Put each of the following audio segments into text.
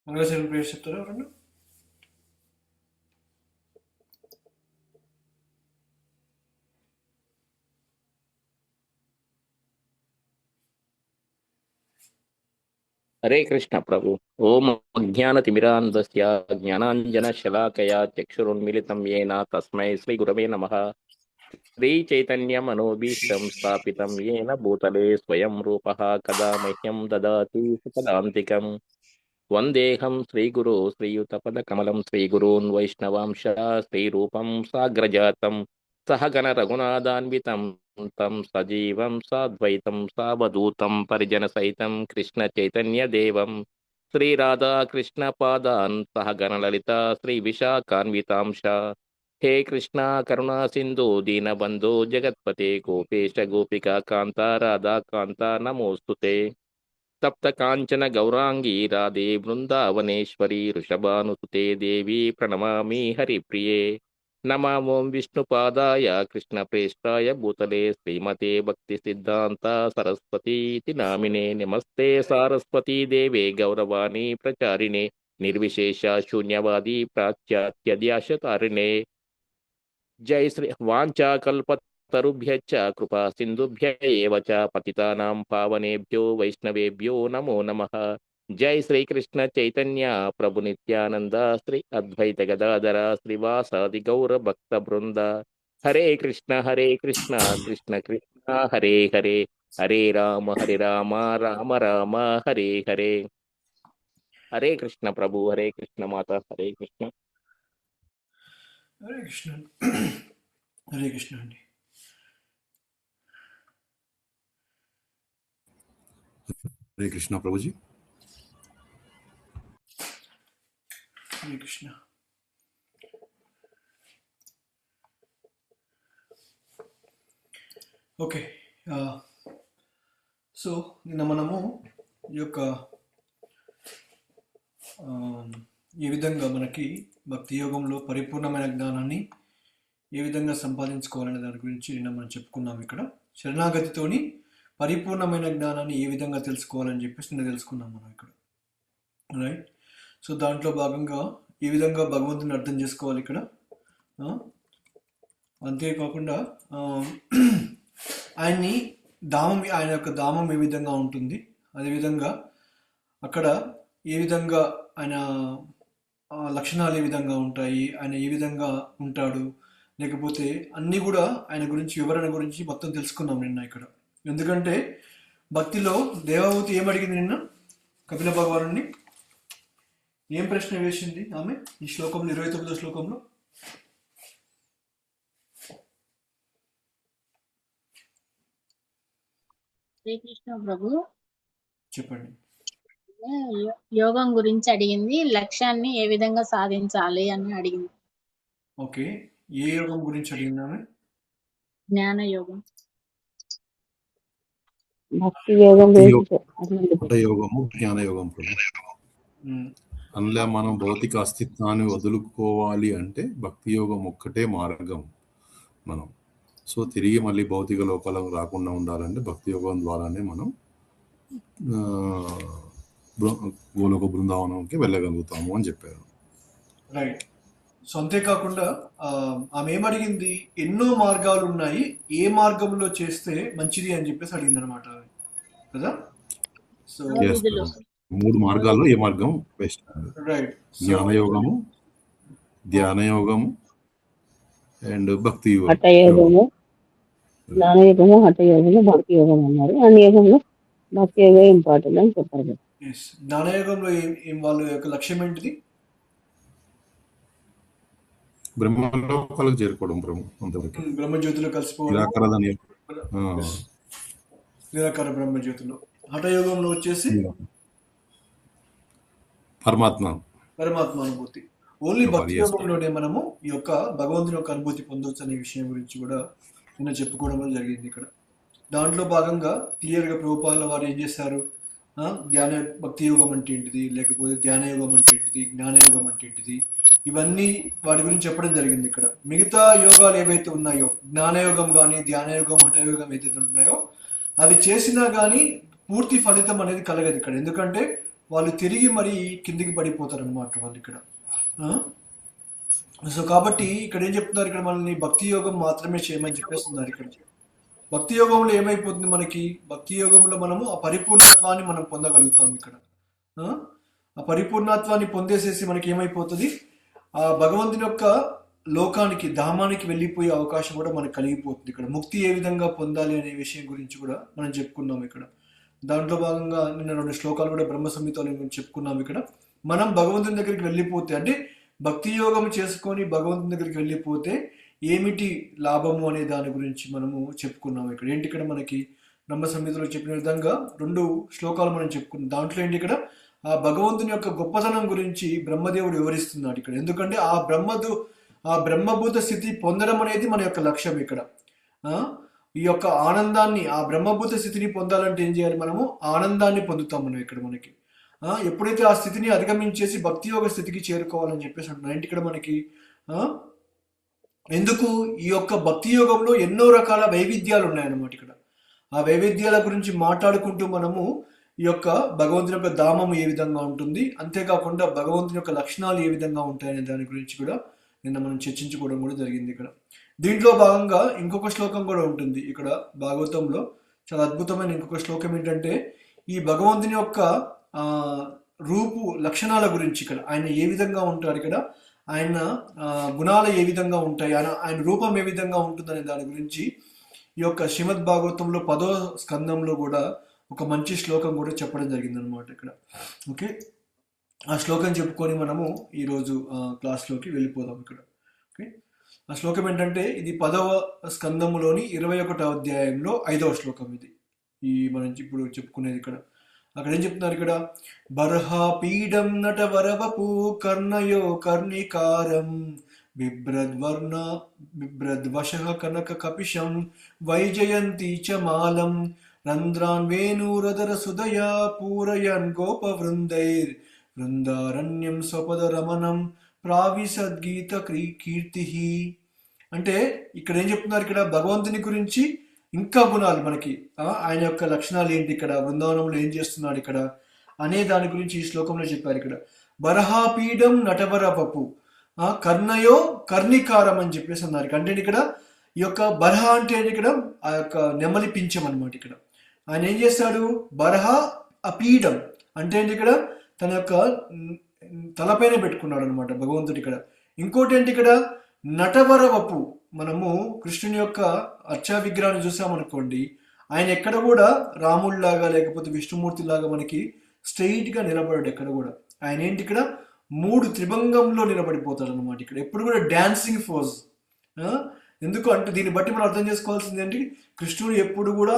మంగళాచరణ prayers చెప్తారా ఎవరన్నా? హరే కృష్ణ ప్రభు. ఓం అజ్ఞానతిమిరాంధస్య జ్ఞానాంజనశలాకయా చక్షురున్మిళితం యేన తస్మై శ్రీ గురవే నమః. శ్రీ చైతన్యమనోభీష్టం స్థాపితం యేన భూతలే స్వయం రూపః కదా మహ్యం దదాతి సుపదాంతికం. వందేహం శ్రీగురు శ్రీయుతపదకమలం శ్రీగురూన్ వైష్ణవాంశ శ్రీరూపం సాగ్రజాతం సహగణ రఘునాథాన్వితం తం సజీవం సాద్వైతం సావధూతం పరిజన సహితం కృష్ణ చైతన్య దేవం శ్రీరాధా కృష్ణ పాదాన్ సహగణ లలిత శ్రీ విశాఖాన్వితాంశ. హే కృష్ణ కరుణా సింధు దీనబంధో జగత్పతే గోపేశ గోపికా కాంత రాధా కాంత నమోస్తుతే. తప్త కాంచన గౌరాంగీ రాధే బృందావనేశ్వరి వృషభానుసుతే దేవి ప్రణమామి హరిప్రియే. నమామో విష్ణుపాదాయ కృష్ణ ప్రేష్టాయ భూతలే శ్రీమతే భక్తి సిద్ధాంత సరస్వతీతి నామినే. నమస్తే సారస్వతీ దేవే గౌరవాణి ప్రచారిణే నిర్విశేష శూన్యవాది ప్రాచ్యాత్యద్యాశతారిణే. జై శ్రీ వాంఛాకల్పతరుభ్యశ్చ కృపా సింధుభ్య ఏవ చ పతితానాం పావనేభ్యో వైష్ణవేభ్యో నమో నమః. జై శ్రీకృష్ణ చైతన్య ప్రభు నిత్యానంద శ్రీ అద్వైత గదాధర శ్రీవాసాది గౌర భక్త బృంద. హరే కృష్ణ కృష్ణ కృష్ణ హరే హరే, హరే రామ రామ రామ హరే హరే. హరే కృష్ణ ప్రభు, హరే కృష్ణ మాత, హరే కృష్ణ. హరే కృష్ణ. హరే కృష్ణ అండి. హరే కృష్ణ ప్రభుజీ. హరే కృష్ణ. ఓకే, సో నిన్న మనము ఈ యొక్క ఏ విధంగా మనకి భక్తి యోగంలో పరిపూర్ణమైన జ్ఞానాన్ని ఏ విధంగా సంపాదించుకోవాలనే దాని గురించి నిన్న మనం చెప్పుకున్నాం. ఇక్కడ శరణాగతితోని పరిపూర్ణమైన జ్ఞానాన్ని ఏ విధంగా తెలుసుకోవాలని చెప్పేసి నిన్న తెలుసుకున్నాం మనం ఇక్కడ, రైట్. సో దాంట్లో భాగంగా ఏ విధంగా భగవంతుని అర్థం చేసుకోవాలి ఇక్కడ, అంతేకాకుండా ఆయన యొక్క ధామం ఏ విధంగా ఉంటుంది, అదేవిధంగా అక్కడ ఏ విధంగా ఆయన లక్షణాలు ఏ విధంగా ఉంటాయి, ఆయన ఏ విధంగా ఉంటాడు, లేకపోతే అన్నీ కూడా ఆయన గురించి వివరణ గురించి మొత్తం తెలుసుకున్నాం నిన్న ఇక్కడ. ఎందుకంటే భక్తిలో దేవావతి ఏమడిగింది నిన్న కపిల భగవానుడిని, ఏం ప్రశ్న వేసింది ఆమె ఈ శ్లోకంలో 29వ శ్లోకంలో? శ్రీకృష్ణ ప్రభు చెప్పండి. యోగం గురించి అడిగింది, లక్ష్యాన్ని ఏ విధంగా సాధించాలి అని అడిగింది. ఓకే, ఏ యోగం గురించి అడిగింది ఆమె? జ్ఞాన యోగం, భక్తి యోగం, యోగము, జ్ఞాన యోగం. అందులో మనం భౌతిక అస్తిత్వాన్ని వదులుకోవాలి అంటే భక్తి యోగం ఒక్కటే మార్గం మనం. సో తిరిగి మళ్ళీ భౌతిక లోకాలకు రాకుండా ఉండాలంటే భక్తి యోగం ద్వారానే మనం గోలోక బృందావనంకి వెళ్ళగలుగుతాము అని చెప్పారు, రైట్. సో అంతేకాకుండా ఆమె ఏమడిగింది, ఎన్నో మార్గాలు ఉన్నాయి, ఏ మార్గంలో చేస్తే మంచిది అని చెప్పేసి అడిగింది అనమాట కదా. సో 3 మార్గాల్లో ఏ మార్గం బెస్ట్? రైట్. జ్ఞానయోగము, ధ్యానయోగము అండ్ భక్తి యోగం. హఠయోగము, జ్ఞానయోగము, హఠయోగము, భక్తి యోగం అన్నారు. అన్ని యోగంలో భక్తి యోగం ఇంపార్టెంట్ అని చెప్పారు. జ్ఞానయోగంలో వాళ్ళ యొక్క లక్ష్యం ఏంటిది? బ్రహ్మలోకాలకు చేరుకోవడం, బ్రహ్మజ్యోతిలో కలిసిపోవడం, నిరాకార బ్రహ్మజ్యోతిలో. హఠయోగంలో వచ్చేసి పరమాత్మ అనుభూతి. ఓన్లీ భక్తి యోగంలోనే మనము ఈ యొక్క భగవంతుని యొక్క అనుభూతి పొందవచ్చు అనే విషయం గురించి కూడా నిన్న చెప్పుకోవడం జరిగింది ఇక్కడ. దాంట్లో భాగంగా క్లియర్గా ప్రభుపాదుల వారు ఏం చేశారు, భక్తి యోగం అంటే ఏంటిది, లేకపోతే ధ్యాన యోగం అంటే ఏంటిది, జ్ఞానయోగం అంటే ఏంటిది, ఇవన్నీ వాటి గురించి చెప్పడం జరిగింది ఇక్కడ. మిగతా యోగాలు ఏవైతే ఉన్నాయో, జ్ఞానయోగం కానీ ధ్యానయోగం, హఠయోగం ఏదైతే ఉన్నాయో అవి చేసినా కానీ పూర్తి ఫలితం అనేది కలగదు ఇక్కడ. ఎందుకంటే వాళ్ళు తిరిగి మరి కిందికి పడిపోతారు అనమాట వాళ్ళు ఇక్కడ. సో కాబట్టి ఇక్కడ ఏం చెప్తున్నారు, ఇక్కడ మనల్ని భక్తి యోగం మాత్రమే చేయమని చెప్పేస్తున్నారు ఇక్కడ. భక్తి యోగంలో ఏమైపోతుంది మనకి, భక్తి యోగంలో మనము ఆ పరిపూర్ణత్వాన్ని మనం పొందగలుగుతాం ఇక్కడ. ఆ పరిపూర్ణత్వాన్ని పొందేసేసి మనకి ఏమైపోతుంది, ఆ భగవంతుని యొక్క లోకానికి ధామానికి వెళ్ళిపోయే అవకాశం కూడా మనకు కలిగిపోతుంది. ఇక్కడ ముక్తి ఏ విధంగా పొందాలి అనే విషయం గురించి కూడా మనం చెప్పుకున్నాం ఇక్కడ. దాంట్లో భాగంగా నిన్న 2 శ్లోకాలు కూడా బ్రహ్మ సంహితలో గురించి చెప్పుకున్నాం ఇక్కడ. మనం భగవంతుని దగ్గరికి వెళ్ళిపోతే, అంటే భక్తి యోగం చేసుకొని భగవంతుని దగ్గరికి వెళ్ళిపోతే ఏమిటి లాభము అనే దాని గురించి మనము చెప్పుకున్నాం ఇక్కడ. ఏంటి ఇక్కడ మనకి బ్రహ్మ సంహితలో చెప్పిన విధంగా 2 శ్లోకాలు మనం చెప్పుకున్నాం. దాంట్లో ఏంటి ఇక్కడ ఆ భగవంతుని యొక్క గొప్పతనం గురించి బ్రహ్మదేవుడు వివరిస్తున్నాడు ఇక్కడ. ఎందుకంటే ఆ బ్రహ్మభూత స్థితి పొందడం అనేది మన యొక్క లక్ష్యం ఇక్కడ. ఈ యొక్క ఆనందాన్ని, ఆ బ్రహ్మభూత స్థితిని పొందాలంటే ఏం చేయాలి, మనము ఆనందాన్ని పొందుతాం మనం ఇక్కడ మనకి. ఎప్పుడైతే ఆ స్థితిని అధిగమించేసి భక్తి యోగ స్థితికి చేరుకోవాలని చెప్పేసి అంటున్నారు. ఏంటి ఇక్కడ మనకి ఎందుకు ఈ యొక్క భక్తి యోగంలో ఎన్నో రకాల వైవిధ్యాలు ఉన్నాయన్నమాట ఇక్కడ. ఆ వైవిధ్యాల గురించి మాట్లాడుకుంటూ మనము ఈ యొక్క భగవంతుని యొక్క ధామం ఏ విధంగా ఉంటుంది, అంతేకాకుండా భగవంతుని యొక్క లక్షణాలు ఏ విధంగా ఉంటాయనే దాని గురించి కూడా నిన్న మనం చర్చించుకోవడం కూడా జరిగింది ఇక్కడ. దీంట్లో భాగంగా ఇంకొక శ్లోకం కూడా ఉంటుంది ఇక్కడ భాగవతంలో. చాలా అద్భుతమైన ఇంకొక శ్లోకం ఏంటంటే, ఈ భగవంతుని యొక్క రూపు లక్షణాల గురించి ఇక్కడ, ఆయన ఏ విధంగా ఉంటాడు ఇక్కడ, ఆయన గుణాలు ఏ విధంగా ఉంటాయి, ఆయన రూపం ఏ విధంగా ఉంటుందనే దాని గురించి ఈ యొక్క శ్రీమద్ భాగవతంలో 10వ స్కందంలో కూడా ఒక మంచి శ్లోకం కూడా చెప్పడం జరిగింది అనమాట ఇక్కడ. ఓకే, ఆ శ్లోకం చెప్పుకొని మనము ఈరోజు క్లాస్లోకి వెళ్ళిపోదాం ఇక్కడ. ఓకే, ఆ శ్లోకం ఏంటంటే ఇది 10వ స్కందములోని 21వ అధ్యాయంలో 5వ శ్లోకం. ఇది మనం ఇప్పుడు చెప్పుకునేది ఇక్కడ. అక్కడ ఏం చెప్తున్నారు ఇక్కడ, బర్హాపీడం నటవరవపు కర్ణయో కర్ణికారం బిభ్రద్వశ కనక కపిశం వైజయంతి చ మాలం రంధ్రాన్ వేణురదర సుదయా పూరయన్ గోపవృందైర్ వృందారణ్యం స్వపద రమణం ప్రావిసద్గీత కీర్తి. అంటే ఇక్కడ ఏం చెప్తున్నారు, ఇక్కడ భగవంతుని గురించి ఇంకా గుణాలు మనకి, ఆయన యొక్క లక్షణాలు ఏంటి, ఇక్కడ బృందావనంలో ఏం చేస్తున్నాడు ఇక్కడ అనే దాని గురించి ఈ శ్లోకంలో చెప్పారు ఇక్కడ. బరహాపీఠం నటవర పప్పు కర్ణయో కర్ణికారం అని చెప్పేసి అన్నారు. అంటే ఇక్కడ ఈ యొక్క బరహ అంటే ఇక్కడ ఆ యొక్క నెమలి పింఛం అనమాట. ఇక్కడ ఆయన ఏం చేస్తాడు, బరహ అపీఠం అంటే ఇక్కడ తన యొక్క తలపైన పెట్టుకున్నాడు అనమాట భగవంతుడు ఇక్కడ. ఇంకోటి ఏంటి ఇక్కడ నటవర వపు, మనము కృష్ణుని యొక్క అర్చా విగ్రహాన్ని చూసామనుకోండి, ఆయన ఎక్కడ కూడా రాముడిలాగా లేకపోతే విష్ణుమూర్తి లాగా మనకి స్ట్రెయిట్ గా నిలబడాడు ఎక్కడ కూడా. ఆయన ఏంటి ఇక్కడ 3 త్రిభంగంలో నిలబడిపోతాడు అనమాట ఇక్కడ. ఎప్పుడు కూడా డాన్సింగ్ ఫోజ్. ఎందుకు అంటే దీన్ని బట్టి మనం అర్థం చేసుకోవాల్సింది ఏంటి, కృష్ణుడు ఎప్పుడు కూడా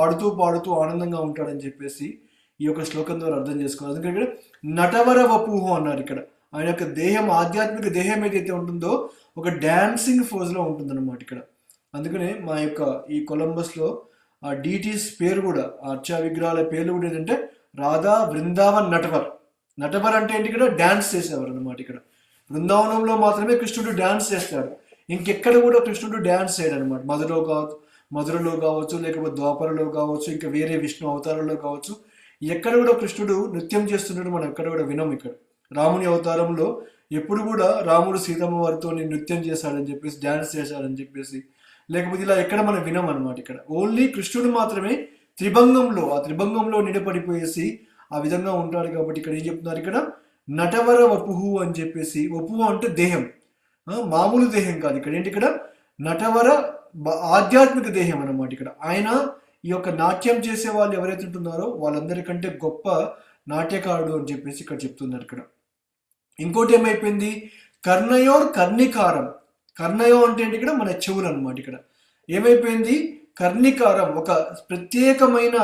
ఆడుతూ పాడుతూ ఆనందంగా ఉంటాడని చెప్పేసి ఈ యొక్క శ్లోకం ద్వారా అర్థం చేసుకోవాలి. ఎందుకంటే ఇక్కడ నటవర వపుహు అన్నారు ఇక్కడ. ఆయన యొక్క దేహం, ఆధ్యాత్మిక దేహం ఏదైతే ఉంటుందో ఒక డాన్సింగ్ ఫోజ్ లో ఉంటుంది అనమాట ఇక్కడ. అందుకనే మా యొక్క ఈ కొలంబస్ లో ఆ డీటీస్ పేరు కూడా, ఆ అర్చా విగ్రహాల పేర్లు కూడా ఏంటంటే రాధా బృందావన్ నటవర్. నటవర్ అంటే ఏంటి ఇక్కడ డాన్స్ చేసేవారు అనమాట. ఇక్కడ బృందావనంలో మాత్రమే కృష్ణుడు డాన్స్ చేస్తాడు, ఇంకెక్కడ కూడా కృష్ణుడు డాన్స్ చేయడు అనమాట. మధురలో కావచ్చు, లేకపోతే ద్వాపరలో కావచ్చు, ఇంకా వేరే విష్ణు అవతారంలో కావచ్చు, ఎక్కడ కూడా కృష్ణుడు నృత్యం చేస్తున్నాడు మనం ఎక్కడ కూడా వినం. ఇక్కడ రాముని అవతారంలో ఎప్పుడు కూడా రాముడు సీతమ్మ వారితో నృత్యం చేశాడని చెప్పేసి, డాన్స్ చేశాడని చెప్పేసి, లేకపోతే ఇలా ఎక్కడ మనం వినం అనమాట. ఇక్కడ ఓన్లీ కృష్ణుడు మాత్రమే ఆ త్రిభంగంలో నిలబడిపోయేసి ఆ విధంగా ఉంటాడు. కాబట్టి ఇక్కడ ఏం చెప్తున్నారు, ఇక్కడ నటవర వపుహు అని చెప్పేసి. వపుహు అంటే దేహం, మామూలు దేహం కాదు. ఇక్కడ ఏంటి, ఇక్కడ నటవర ఆధ్యాత్మిక దేహం అన్నమాట. ఇక్కడ ఆయన ఈ యొక్క నాట్యం చేసే వాళ్ళు ఎవరైతే ఉంటున్నారో వాళ్ళందరికంటే గొప్ప నాట్యకారుడు అని చెప్పేసి ఇక్కడ చెప్తున్నారు ఇక్కడ. ఇంకోటి ఏమైపోయింది, కర్ణయోర్ కర్ణికారం. కర్ణయో అంటే ఏంటి, ఇక్కడ మన చెవులు అనమాట. ఇక్కడ ఏమైపోయింది, కర్ణికారం ఒక ప్రత్యేకమైన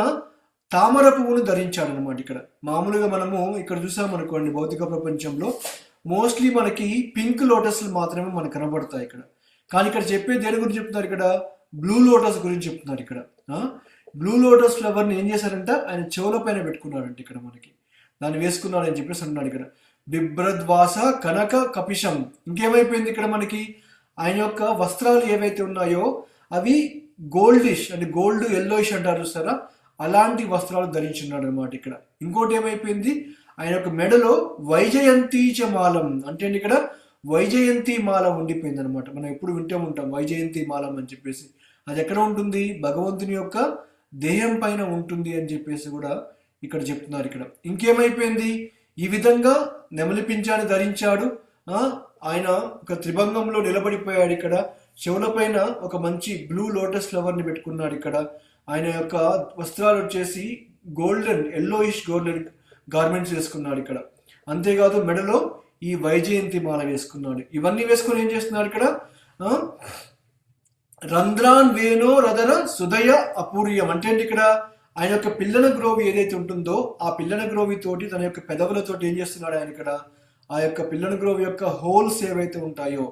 తామర పువ్వును ధరించాడు అనమాట. ఇక్కడ మామూలుగా మనము ఇక్కడ చూసామనుకోండి, భౌతిక ప్రపంచంలో మోస్ట్లీ మనకి పింక్ లోటస్లు మాత్రమే మనకు కనబడతాయి ఇక్కడ. కానీ ఇక్కడ చెప్పే దేని గురించి చెప్తున్నారు, ఇక్కడ బ్లూ లోటస్ గురించి చెప్తున్నారు. ఇక్కడ బ్లూ లోటస్ ఫ్లవర్ని ఏం చేశారంట, ఆయన చెవుల పైన పెట్టుకున్నాడంట. ఇక్కడ మనకి దాన్ని వేసుకున్నాడు అని చెప్పేసి అంటున్నాడు ఇక్కడ. బిభ్రద్వాస కనక కపిశం. ఇంకేమైపోయింది ఇక్కడ మనకి, ఆయన యొక్క వస్త్రాలు ఏవైతే ఉన్నాయో అవి గోల్డిష్, అంటే గోల్డ్ ఎల్లోయిష్ అంటారు చూస్తారా, అలాంటి వస్త్రాలు ధరించున్నాడు అనమాట ఇక్కడ. ఇంకోటి ఏమైపోయింది, ఆయన యొక్క మెడలో వైజయంతీచ మాలం అంటే ఇక్కడ వైజయంతి మాల ఉండిపోయింది అనమాట. మనం ఎప్పుడు వింటూ ఉంటాం వైజయంతి మాలం అని చెప్పేసి. అది ఎక్కడ ఉంటుంది, భగవంతుని యొక్క దేహం పైన ఉంటుంది అని చెప్పేసి కూడా ఇక్కడ చెప్తున్నారు. ఇక్కడ ఇంకేమైపోయింది, ఈ విధంగా నెమలి పింఛాన్ని ధరించాడు. ఆయన ఒక త్రిభంగంలో నిలబడిపోయాడు. ఇక్కడ చెవుల పైన ఒక మంచి బ్లూ లోటస్ ఫ్లవర్ ని పెట్టుకున్నాడు. ఇక్కడ ఆయన యొక్క వస్త్రాలు వచ్చేసి గోల్డెన్ ఎల్లోయిష్ గోల్డెన్ గార్మెంట్స్ వేసుకున్నాడు ఇక్కడ. అంతేకాదు మెడలో ఈ వైజయంతి మాల వేసుకున్నాడు. ఇవన్నీ వేసుకుని ఏం చేస్తున్నాడు ఇక్కడ, రంధ్రాన్ వేణో రదన సుదయ అపూర్యం అంటే ఇక్కడ ఆయన యొక్క పిల్లన గ్రోవి ఏదైతే ఉంటుందో ఆ పిల్లన గ్రోవి తోటి తన యొక్క పెదవులతోటి ఏం చేస్తున్నాడు ఆయన ఇక్కడ, ఆ యొక్క పిల్లన గ్రోవి యొక్క హోల్స్ ఏవైతే ఉంటాయో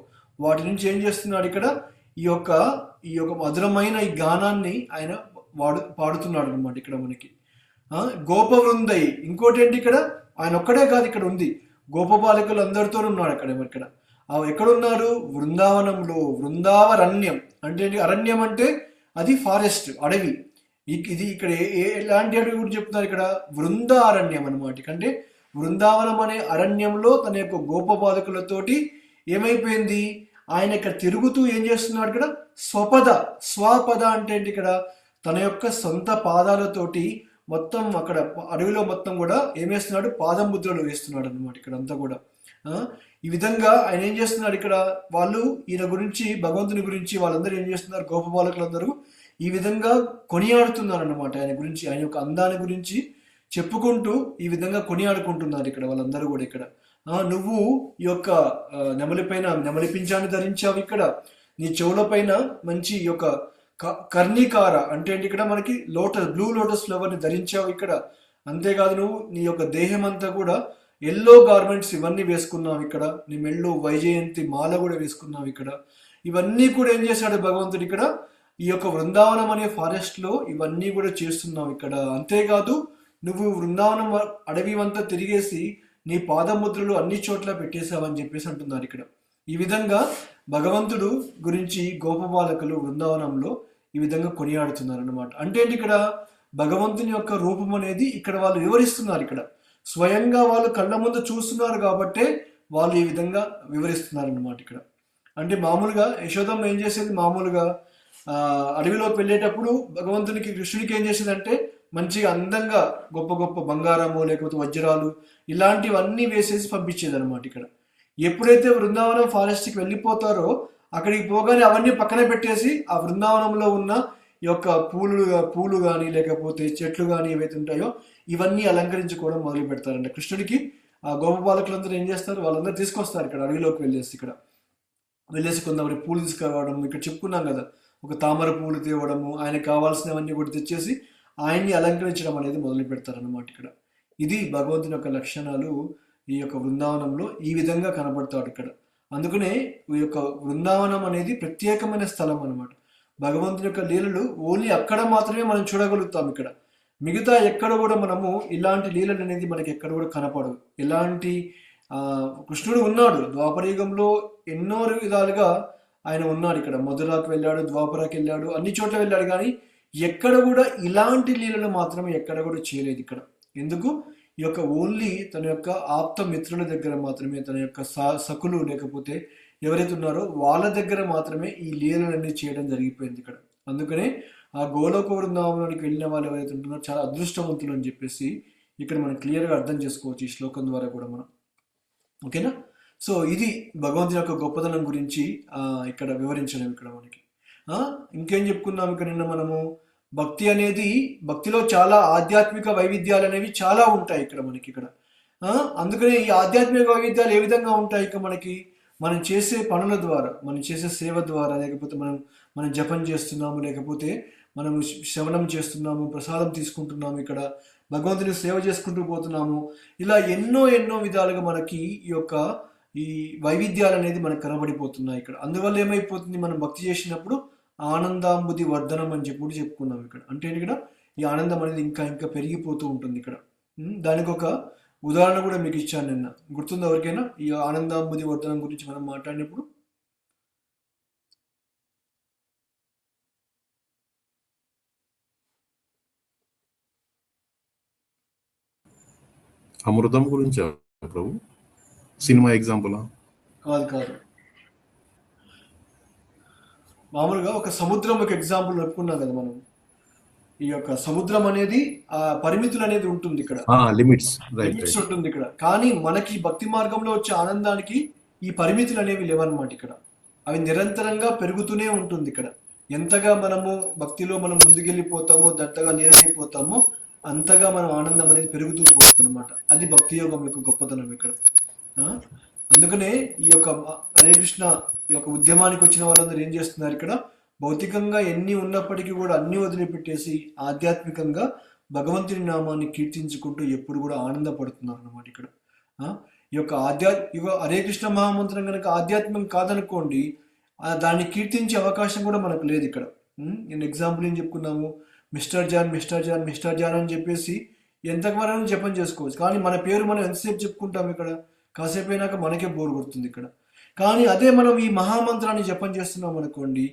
వాటి నుంచి ఏం చేస్తున్నాడు ఇక్కడ, ఈ యొక్క మధురమైన ఈ గానాన్ని ఆయన పాడుతున్నాడు అనమాట ఇక్కడ మనకి. గోపవృందై ఇంకోటి ఏంటి, ఇక్కడ ఆయన ఒక్కడే కాదు, ఇక్కడ ఉంది గోపబాలికలు అందరితో ఉన్నాడు అక్కడ. ఇక్కడ ఎక్కడున్నారు, వృందావనంలో. వృందావరణ్యం అంటే అరణ్యం అంటే అది ఫారెస్ట్, అడవి. ఇది ఇక్కడ ఎలాంటి అడవి గురించి చెప్తున్నారు, ఇక్కడ వృందారణ్యం అనమాట. అంటే బృందావనం అనే అరణ్యంలో తన యొక్క గోపబాలకులతోటి ఏమైపోయింది, ఆయన ఇక్కడ తిరుగుతూ ఏం చేస్తున్నాడు, ఇక్కడ స్వపద అంటే ఏంటి, ఇక్కడ తన యొక్క సొంత పాదాలతోటి మొత్తం అక్కడ అడవిలో మొత్తం కూడా ఏం వేస్తున్నాడు, పాదం ముద్రలు వేస్తున్నాడు అనమాట. ఇక్కడ అంతా కూడా ఈ విధంగా ఆయన ఏం చేస్తున్నాడు, ఇక్కడ వాళ్ళు ఈయన గురించి భగవంతుని గురించి వాళ్ళందరూ ఏం చేస్తున్నారు, గోపబాలకులందరూ ఈ విధంగా కొనియాడుతున్నారు అన్నమాట. ఆయన గురించి, ఆయన యొక్క అందాన్ని గురించి చెప్పుకుంటూ ఈ విధంగా కొనియాడుకుంటున్నారు ఇక్కడ వాళ్ళందరూ కూడా. ఇక్కడ నువ్వు ఈ యొక్క నెమలి పింఛాన్ని ధరించావు, ఇక్కడ నీ చెవుల పైన మంచి ఈ యొక్క కర్ణికార అంటే ఏంటి, ఇక్కడ మనకి బ్లూ లోటస్ ఫ్లవర్ ని ధరించావు ఇక్కడ. అంతేకాదు నువ్వు నీ యొక్క దేహం అంతా కూడా ఎల్లో గార్మెంట్స్ ఇవన్నీ వేసుకున్నావు ఇక్కడ. నీ మెళ్ళు వైజయంతి మాల కూడా వేసుకున్నావు ఇక్కడ. ఇవన్నీ కూడా ఏం చేశాడు భగవంతుడు ఇక్కడ, ఈ యొక్క వృందావనం అనే ఫారెస్ట్ లో ఇవన్నీ కూడా చేస్తున్నావు ఇక్కడ. అంతేకాదు నువ్వు వృందావనం అడవి అంతా తిరిగేసి నీ పాదముద్రలు అన్ని చోట్ల పెట్టేశావని చెప్పేసి అంటున్నారు ఇక్కడ. ఈ విధంగా భగవంతుడు గురించి గోపబాలకులు బృందావనంలో ఈ విధంగా కొనియాడుతున్నారు అనమాట. అంటే ఇక్కడ భగవంతుని యొక్క రూపం అనేది ఇక్కడ వాళ్ళు వివరిస్తున్నారు. ఇక్కడ స్వయంగా వాళ్ళు కళ్ళ ముందు చూస్తున్నారు కాబట్టే వాళ్ళు ఈ విధంగా వివరిస్తున్నారు అనమాట. ఇక్కడ అంటే మామూలుగా యశోదమ్మ ఏం చేసేది, మామూలుగా అడవిలోకి వెళ్ళేటప్పుడు భగవంతునికి కృష్ణుడికి ఏం చేసేదంటే మంచిగా అందంగా గొప్ప గొప్ప బంగారము లేకపోతే వజ్రాలు ఇలాంటివన్నీ వేసేసి పంపించేది అనమాట. ఇక్కడ ఎప్పుడైతే బృందావనం ఫారెస్ట్కి వెళ్ళిపోతారో అక్కడికి పోగానే అవన్నీ పక్కన పెట్టేసి ఆ బృందావనంలో ఉన్న ఈ యొక్క పూలు కానీ లేకపోతే చెట్లు కానీ ఏవైతే ఉంటాయో ఇవన్నీ అలంకరించుకోవడం మొదలు పెడతారంట. కృష్ణుడికి ఆ గోపబాలకులందరూ ఏం చేస్తారు, వాళ్ళందరూ తీసుకొస్తారు ఇక్కడ అడవిలోకి వెళ్ళేసి కొంతమంది పూలు తీసుకురావడం. ఇక్కడ చెప్పుకున్నాం కదా, ఒక తామర పూలు తేవడము, ఆయనకు కావాల్సినవన్నీ కూడా తెచ్చేసి ఆయన్ని అలంకరించడం అనేది మొదలు పెడతారనమాట. ఇక్కడ ఇది భగవంతుని యొక్క లక్షణాలు ఈ యొక్క బృందావనంలో ఈ విధంగా కనబడతాడు ఇక్కడ. అందుకనే ఈ యొక్క బృందావనం అనేది ప్రత్యేకమైన స్థలం అనమాట. భగవంతుని యొక్క లీలలు ఓన్లీ అక్కడ మాత్రమే మనం చూడగలుగుతాం. ఇక్కడ మిగతా ఎక్కడ కూడా మనము ఇలాంటి లీలలు అనేది మనకి ఎక్కడ కూడా కనపడవు. ఇలాంటి కృష్ణుడు ఉన్నాడు ద్వాపరయుగంలో ఎన్నో విధాలుగా ఆయన ఉన్నాడు. ఇక్కడ మధురాకి వెళ్ళాడు, ద్వాపరాకి వెళ్ళాడు, అన్ని చోట్ల వెళ్ళాడు, కానీ ఎక్కడ కూడా ఇలాంటి లీలలు మాత్రమే ఎక్కడ కూడా చేయలేదు ఇక్కడ. ఎందుకు, ఈ యొక్క ఓన్లీ తన యొక్క ఆప్త మిత్రుల దగ్గర మాత్రమే, తన యొక్క సకులు లేకపోతే ఎవరైతే ఉన్నారో వాళ్ళ దగ్గర మాత్రమే ఈ లీలలన్నీ చేయడం జరిగిపోయింది ఇక్కడ. అందుకనే ఆ గోలోక బృందావనానికి వెళ్ళిన వాళ్ళు ఎవరైతే ఉంటున్నారో చాలా అదృష్టవంతులు అని చెప్పేసి ఇక్కడ మనం క్లియర్గా అర్థం చేసుకోవచ్చు ఈ శ్లోకం ద్వారా కూడా మనం. ఓకేనా? సో ఇది భగవంతుని యొక్క గొప్పతనం గురించి ఇక్కడ వివరించడం ఇక్కడ మనకి. ఇంకేం చెప్పుకున్నాం ఇక్కడ నిన్న మనము, భక్తి అనేది, భక్తిలో చాలా ఆధ్యాత్మిక వైవిధ్యాలు అనేవి చాలా ఉంటాయి ఇక్కడ మనకి. ఇక్కడ అందుకనే ఈ ఆధ్యాత్మిక వైవిధ్యాలు ఏ విధంగా ఉంటాయి ఇక మనకి, మనం చేసే పనుల ద్వారా, మనం చేసే సేవ ద్వారా, లేకపోతే మనం జపం చేస్తున్నాము, లేకపోతే మనం శ్రవణం చేస్తున్నాము, ప్రసాదం తీసుకుంటున్నాము, ఇక్కడ భగవంతుని సేవ చేసుకుంటూ పోతున్నాము. ఇలా ఎన్నో విధాలుగా మనకి ఈ వైవిధ్యాలు అనేది మనకు కనబడిపోతున్నాయి ఇక్కడ. అందువల్ల ఏమైపోతుంది, మనం భక్తి చేసినప్పుడు ఆనందాంబుది వర్ధనం అని చెప్పి చెప్పుకున్నాం ఇక్కడ. అంటే ఇక్కడ ఈ ఆనందం అనేది ఇంకా ఇంకా పెరిగిపోతూ ఉంటుంది ఇక్కడ. దానికి ఒక ఉదాహరణ కూడా మీకు ఇచ్చాను నిన్న, గుర్తుందా ఎవరికైనా? ఈ ఆనందాంబుది వర్ధనం గురించి మనం మాట్లాడినప్పుడు అమృతం గురించి ప్రభు సినిమా ఎగ్జాంపుల్ కాదు. మామూలుగా ఒక సముద్రం ఒక ఎగ్జాంపుల్ చెప్పుకున్నాం కదా మనం. ఈ యొక్క సముద్రం అనేది ఆ పరిమితులు అనేది ఉంటుంది ఇక్కడ, లిమిట్స్ లిమిట్స్ ఉంటుంది ఇక్కడ. కానీ మనకి భక్తి మార్గంలో వచ్చే ఆనందానికి ఈ పరిమితులు అనేవి లేవన్నమాట ఇక్కడ. అవి నిరంతరంగా పెరుగుతూనే ఉంటుంది ఇక్కడ. ఎంతగా మనము భక్తిలో మనం ముందుకెళ్ళిపోతామో, దట్టగా లీనమైపోతామో అంతగా మనం ఆనందం అనేది పెరుగుతూ పోతుంది అనమాట. అది భక్తి యోగం యొక్క గొప్పతనం ఇక్కడ. అందుకనే ఈ యొక్క హరే కృష్ణ ఈ యొక్క ఉద్యమానికి వచ్చిన వాళ్ళందరూ ఏం చేస్తున్నారు ఇక్కడ, భౌతికంగా ఎన్ని ఉన్నప్పటికీ కూడా అన్ని వదిలిపెట్టేసి ఆధ్యాత్మికంగా భగవంతుని నామాన్ని కీర్తించుకుంటూ ఎప్పుడు కూడా ఆనందపడుతున్నారు అన్నమాట ఇక్కడ. ఈ యొక్క హరే కృష్ణ మహామంత్రం కనుక ఆధ్యాత్మికం కాదనుకోండి, దాన్ని కీర్తించే అవకాశం కూడా మనకు లేదు ఇక్కడ. నేను ఎగ్జాంపుల్ ఏం చెప్పుకున్నాము, మిస్టర్ జాన్ అని చెప్పేసి ఎంతవరకు జపం చేసుకోవచ్చు. కానీ మన పేరు మనం ఎంతసేపు చెప్పుకుంటాం ఇక్కడ, కాసేపు అయినాక మనకే బోర్ కొడుతుంది ఇక్కడ. కానీ అదే మనం ఈ మహామంత్రాన్ని జపం చేస్తున్నాం అనుకోండి,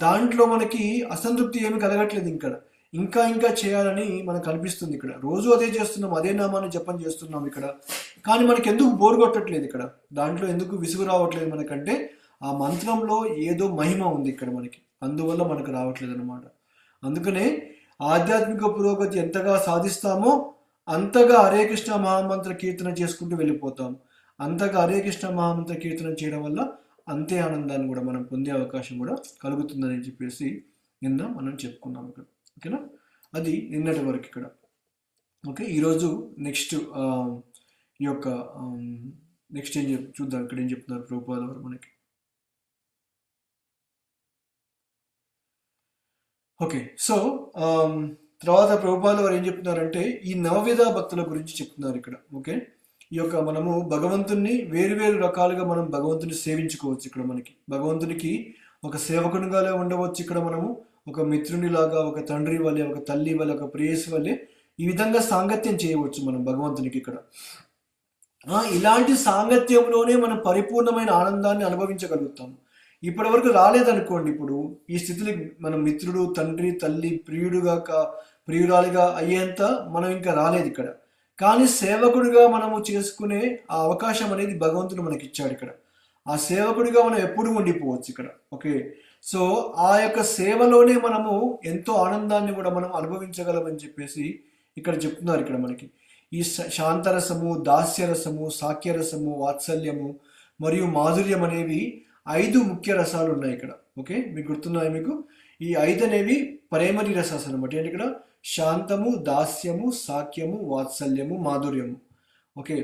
దాంట్లో మనకి అసంతృప్తి ఏమి కలగట్లేదు ఇక్కడ. ఇంకా చేయాలని మనకు అనిపిస్తుంది ఇక్కడ. రోజు అదే చేస్తున్నాం, అదే నామాన్ని జపం చేస్తున్నాం ఇక్కడ. కానీ మనకి ఎందుకు బోర్ కొట్టట్లేదు ఇక్కడ, దాంట్లో ఎందుకు విసుగు రావట్లేదు మనకంటే ఆ మంత్రంలో ఏదో మహిమ ఉంది ఇక్కడ మనకి, అందువల్ల మనకు రావట్లేదు అనమాట. అందుకనే ఆధ్యాత్మిక పురోగతి ఎంతగా సాధిస్తామో అంతగా హరే కృష్ణ మహామంత్ర కీర్తన చేసుకుంటూ వెళ్ళిపోతాం. అంతగా హరే కృష్ణ మహామంత్ర కీర్తన చేయడం వల్ల అంతే ఆనందాన్ని కూడా మనం పొందే అవకాశం కూడా కలుగుతుందని చెప్పేసి నిన్న మనం చెప్పుకున్నాం ఇక్కడ. ఓకేనా, అది నిన్నటి వరకు ఇక్కడ. ఓకే, ఈరోజు నెక్స్ట్ ఈ యొక్క నెక్స్ట్ ఏం చూద్దాం. ఇక్కడ ఏం చెప్తున్నారు ప్రభుపాద వారు మనకి. ఓకే, సో తర్వాత ప్రభుపాద వారు ఏం చెప్తున్నారంటే ఈ నవవిధ భక్తుల గురించి చెప్తున్నారు ఇక్కడ. ఓకే, ఈ యొక్క మనము భగవంతుని వేరు రకాలుగా మనం భగవంతుని సేవించుకోవచ్చు ఇక్కడ. మనకి భగవంతునికి ఒక సేవకునిగా ఉండవచ్చు ఇక్కడ, మనము ఒక మిత్రుని లాగా, ఒక తండ్రి వల్లే, ఒక తల్లి వల్లే, ఒక ప్రేయసి వల్లే ఈ విధంగా సాంగత్యం చేయవచ్చు మనం భగవంతునికి ఇక్కడ. ఇలాంటి సాంగత్యంలోనే మనం పరిపూర్ణమైన ఆనందాన్ని అనుభవించగలుగుతాము. ఇప్పటి వరకు రాలేదనుకోండి, ఇప్పుడు ఈ స్థితిలో మనం మిత్రుడు, తండ్రి, తల్లి, ప్రియురాలిగా అయ్యేంత మనం ఇంకా రాలేదు ఇక్కడ. కానీ సేవకుడిగా మనము చేసుకునే ఆ అవకాశం అనేది భగవంతుడు మనకి ఇచ్చాడు ఇక్కడ. ఆ సేవకుడిగా మనం ఎప్పుడు ఉండిపోవచ్చు ఇక్కడ. ఓకే, సో ఆ యొక్క సేవలోనే మనము ఎంతో ఆనందాన్ని కూడా మనం అనుభవించగలమని చెప్పేసి ఇక్కడ చెప్తున్నారు ఇక్కడ మనకి. ఈ శాంతరసము, దాస్యరసము, సాఖ్యరసము, వాత్సల్యము మరియు మాధుర్యం అనేవి 5 ముఖ్య రసాలు ఉన్నాయి ఇక్కడ. ఓకే, మీకు గుర్తున్నాయి మీకు? ఈ 5 అనేవి ప్రైమరీ రసాలు అనమాట. ఏంటి ఇక్కడ? శాంతము, దాస్యము, సాఖ్యము, వాత్సల్యము, మాధుర్యము. ఓకే,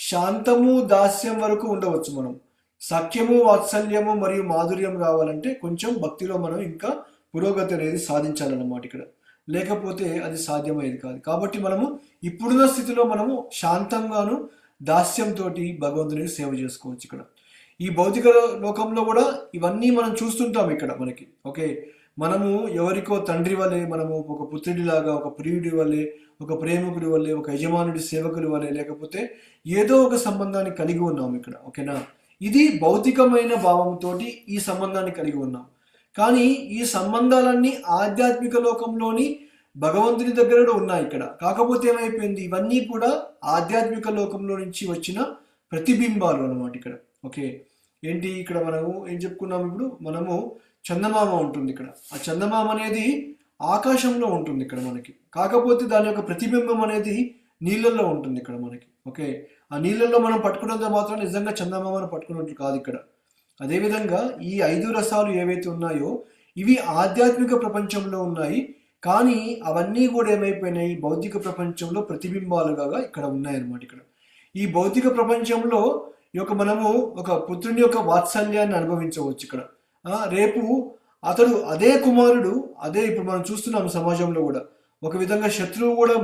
శాంతము, దాస్యం వరకు ఉండవచ్చు మనం. సాఖ్యము, వాత్సల్యము మరియు మాధుర్యం రావాలంటే కొంచెం భక్తిలో మనం ఇంకా పురోగతి అనేది సాధించాలన్నమాట ఇక్కడ. లేకపోతే అది సాధ్యమయ్యేది కాదు. కాబట్టి మనము ఇప్పుడున్న స్థితిలో మనము శాంతంగాను దాస్యంతో భగవంతునికి సేవ చేసుకోవచ్చు ఇక్కడ. ఈ భౌతిక లోకంలో కూడా ఇవన్నీ మనం చూస్తుంటాం ఇక్కడ మనకి. ఓకే, మనము ఎవరికో తండ్రి వల్లే, మనము ఒక పుత్రుడిలాగా, ఒక ప్రియుడి వల్లే, ఒక ప్రేమికుడి వల్లే, ఒక యజమానుడి సేవకుడి వల్లే, లేకపోతే ఏదో ఒక సంబంధాన్ని కలిగి ఉన్నాం ఇక్కడ. ఓకేనా, ఇది భౌతికమైన భావంతో ఈ సంబంధాన్ని కలిగి ఉన్నాం. కానీ ఈ సంబంధాలన్నీ ఆధ్యాత్మిక లోకంలోని భగవంతుని దగ్గర ఉన్నాయి ఇక్కడ. కాకపోతే ఏమైపోయింది, ఇవన్నీ కూడా ఆధ్యాత్మిక లోకంలో నుంచి వచ్చిన ప్రతిబింబాలు అన్నమాట ఇక్కడ. ఓకే, ఏంటి ఇక్కడ మనము ఏం చెప్పుకున్నాము, ఇప్పుడు మనము చందమామ ఉంటుంది ఇక్కడ. ఆ చందమామ అనేది ఆకాశంలో ఉంటుంది ఇక్కడ మనకి. కాకపోతే దాని యొక్క ప్రతిబింబం అనేది నీళ్ళల్లో ఉంటుంది ఇక్కడ మనకి. ఓకే, ఆ నీళ్ళల్లో మనం పట్టుకున్నంత మాత్రం నిజంగా చందమామను పట్టుకున్నట్లు కాదు ఇక్కడ. అదేవిధంగా ఈ 5 రసాలు ఏవైతే ఉన్నాయో ఇవి ఆధ్యాత్మిక ప్రపంచంలో ఉన్నాయి. కానీ అవన్నీ కూడా ఏమైపోయినాయి, భౌతిక ప్రపంచంలో ప్రతిబింబాలుగా ఇక్కడ ఉన్నాయన్నమాట ఇక్కడ. ఈ భౌతిక ప్రపంచంలో మనము ఒక పుత్రుని యొక్క వాత్సల్యాన్ని అనుభవించవచ్చు ఇక్కడ. రేపు అదే కుమారుడు, అదే ఇప్పుడు మనం చూస్తున్నాం సమాజంలో కూడా ఒక విధంగా శత్రువు కూడా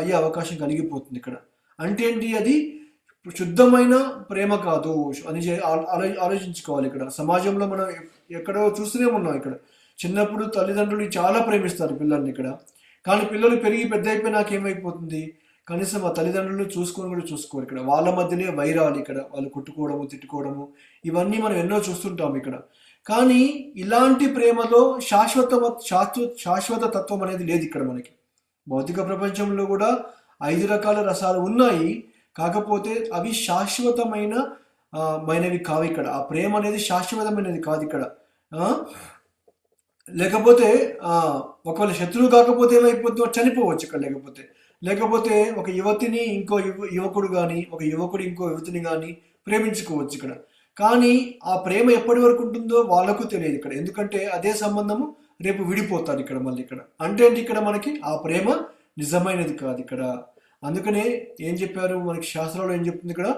అయ్యే అవకాశం కలిగిపోతుంది ఇక్కడ. అంటే ఏంటి, అది శుద్ధమైన ప్రేమ కాదు అని ఆలోచించుకోవాలి ఇక్కడ. సమాజంలో మనం ఎక్కడో చూస్తూనే ఉన్నాం ఇక్కడ. చిన్నప్పుడు తల్లిదండ్రులు చాలా ప్రేమిస్తారు పిల్లల్ని ఇక్కడ. కానీ పిల్లలు పెరిగి పెద్ద అయిపోయినాక ఏమైపోతుంది, కనీసం ఆ తల్లిదండ్రులు చూసుకొని కూడా చూసుకోరు ఇక్కడ. వాళ్ళ మధ్యనే వైరాలు ఇక్కడ, వాళ్ళు కొట్టుకోవడము, తిట్టుకోవడము, ఇవన్నీ మనం ఎన్నో చూస్తుంటాం ఇక్కడ. కానీ ఇలాంటి ప్రేమలో శాశ్వత తత్వం అనేది లేదు ఇక్కడ మనకి. భౌతిక ప్రపంచంలో కూడా 5 రకాల రసాలు ఉన్నాయి. కాకపోతే అవి శాశ్వతమైన మైనవి కావు ఇక్కడ. ఆ ప్రేమ అనేది శాశ్వతమైనది కాదు ఇక్కడ. లేకపోతే ఒకవేళ శత్రువు కాకపోతే ఏమైపోతుందో చనిపోవచ్చు ఇక్కడ. లేకపోతే ఒక యువతిని ఇంకో యువకుడు కానీ, ఒక యువకుడు ఇంకో యువతిని కానీ ప్రేమించుకోవచ్చు ఇక్కడ. కానీ ఆ ప్రేమ ఎప్పటి వరకు ఉంటుందో వాళ్ళకు తెలియదు ఇక్కడ. ఎందుకంటే అదే సంబంధము రేపు విడిపోతారు ఇక్కడ. మళ్ళీ ఇక్కడ అంటే ఏంటి, ఇక్కడ మనకి ఆ ప్రేమ నిజమైనది కాదు ఇక్కడ. అందుకనే ఏం చెప్పారు మనకి శాస్త్రంలో ఏం చెప్తుంది ఇక్కడ,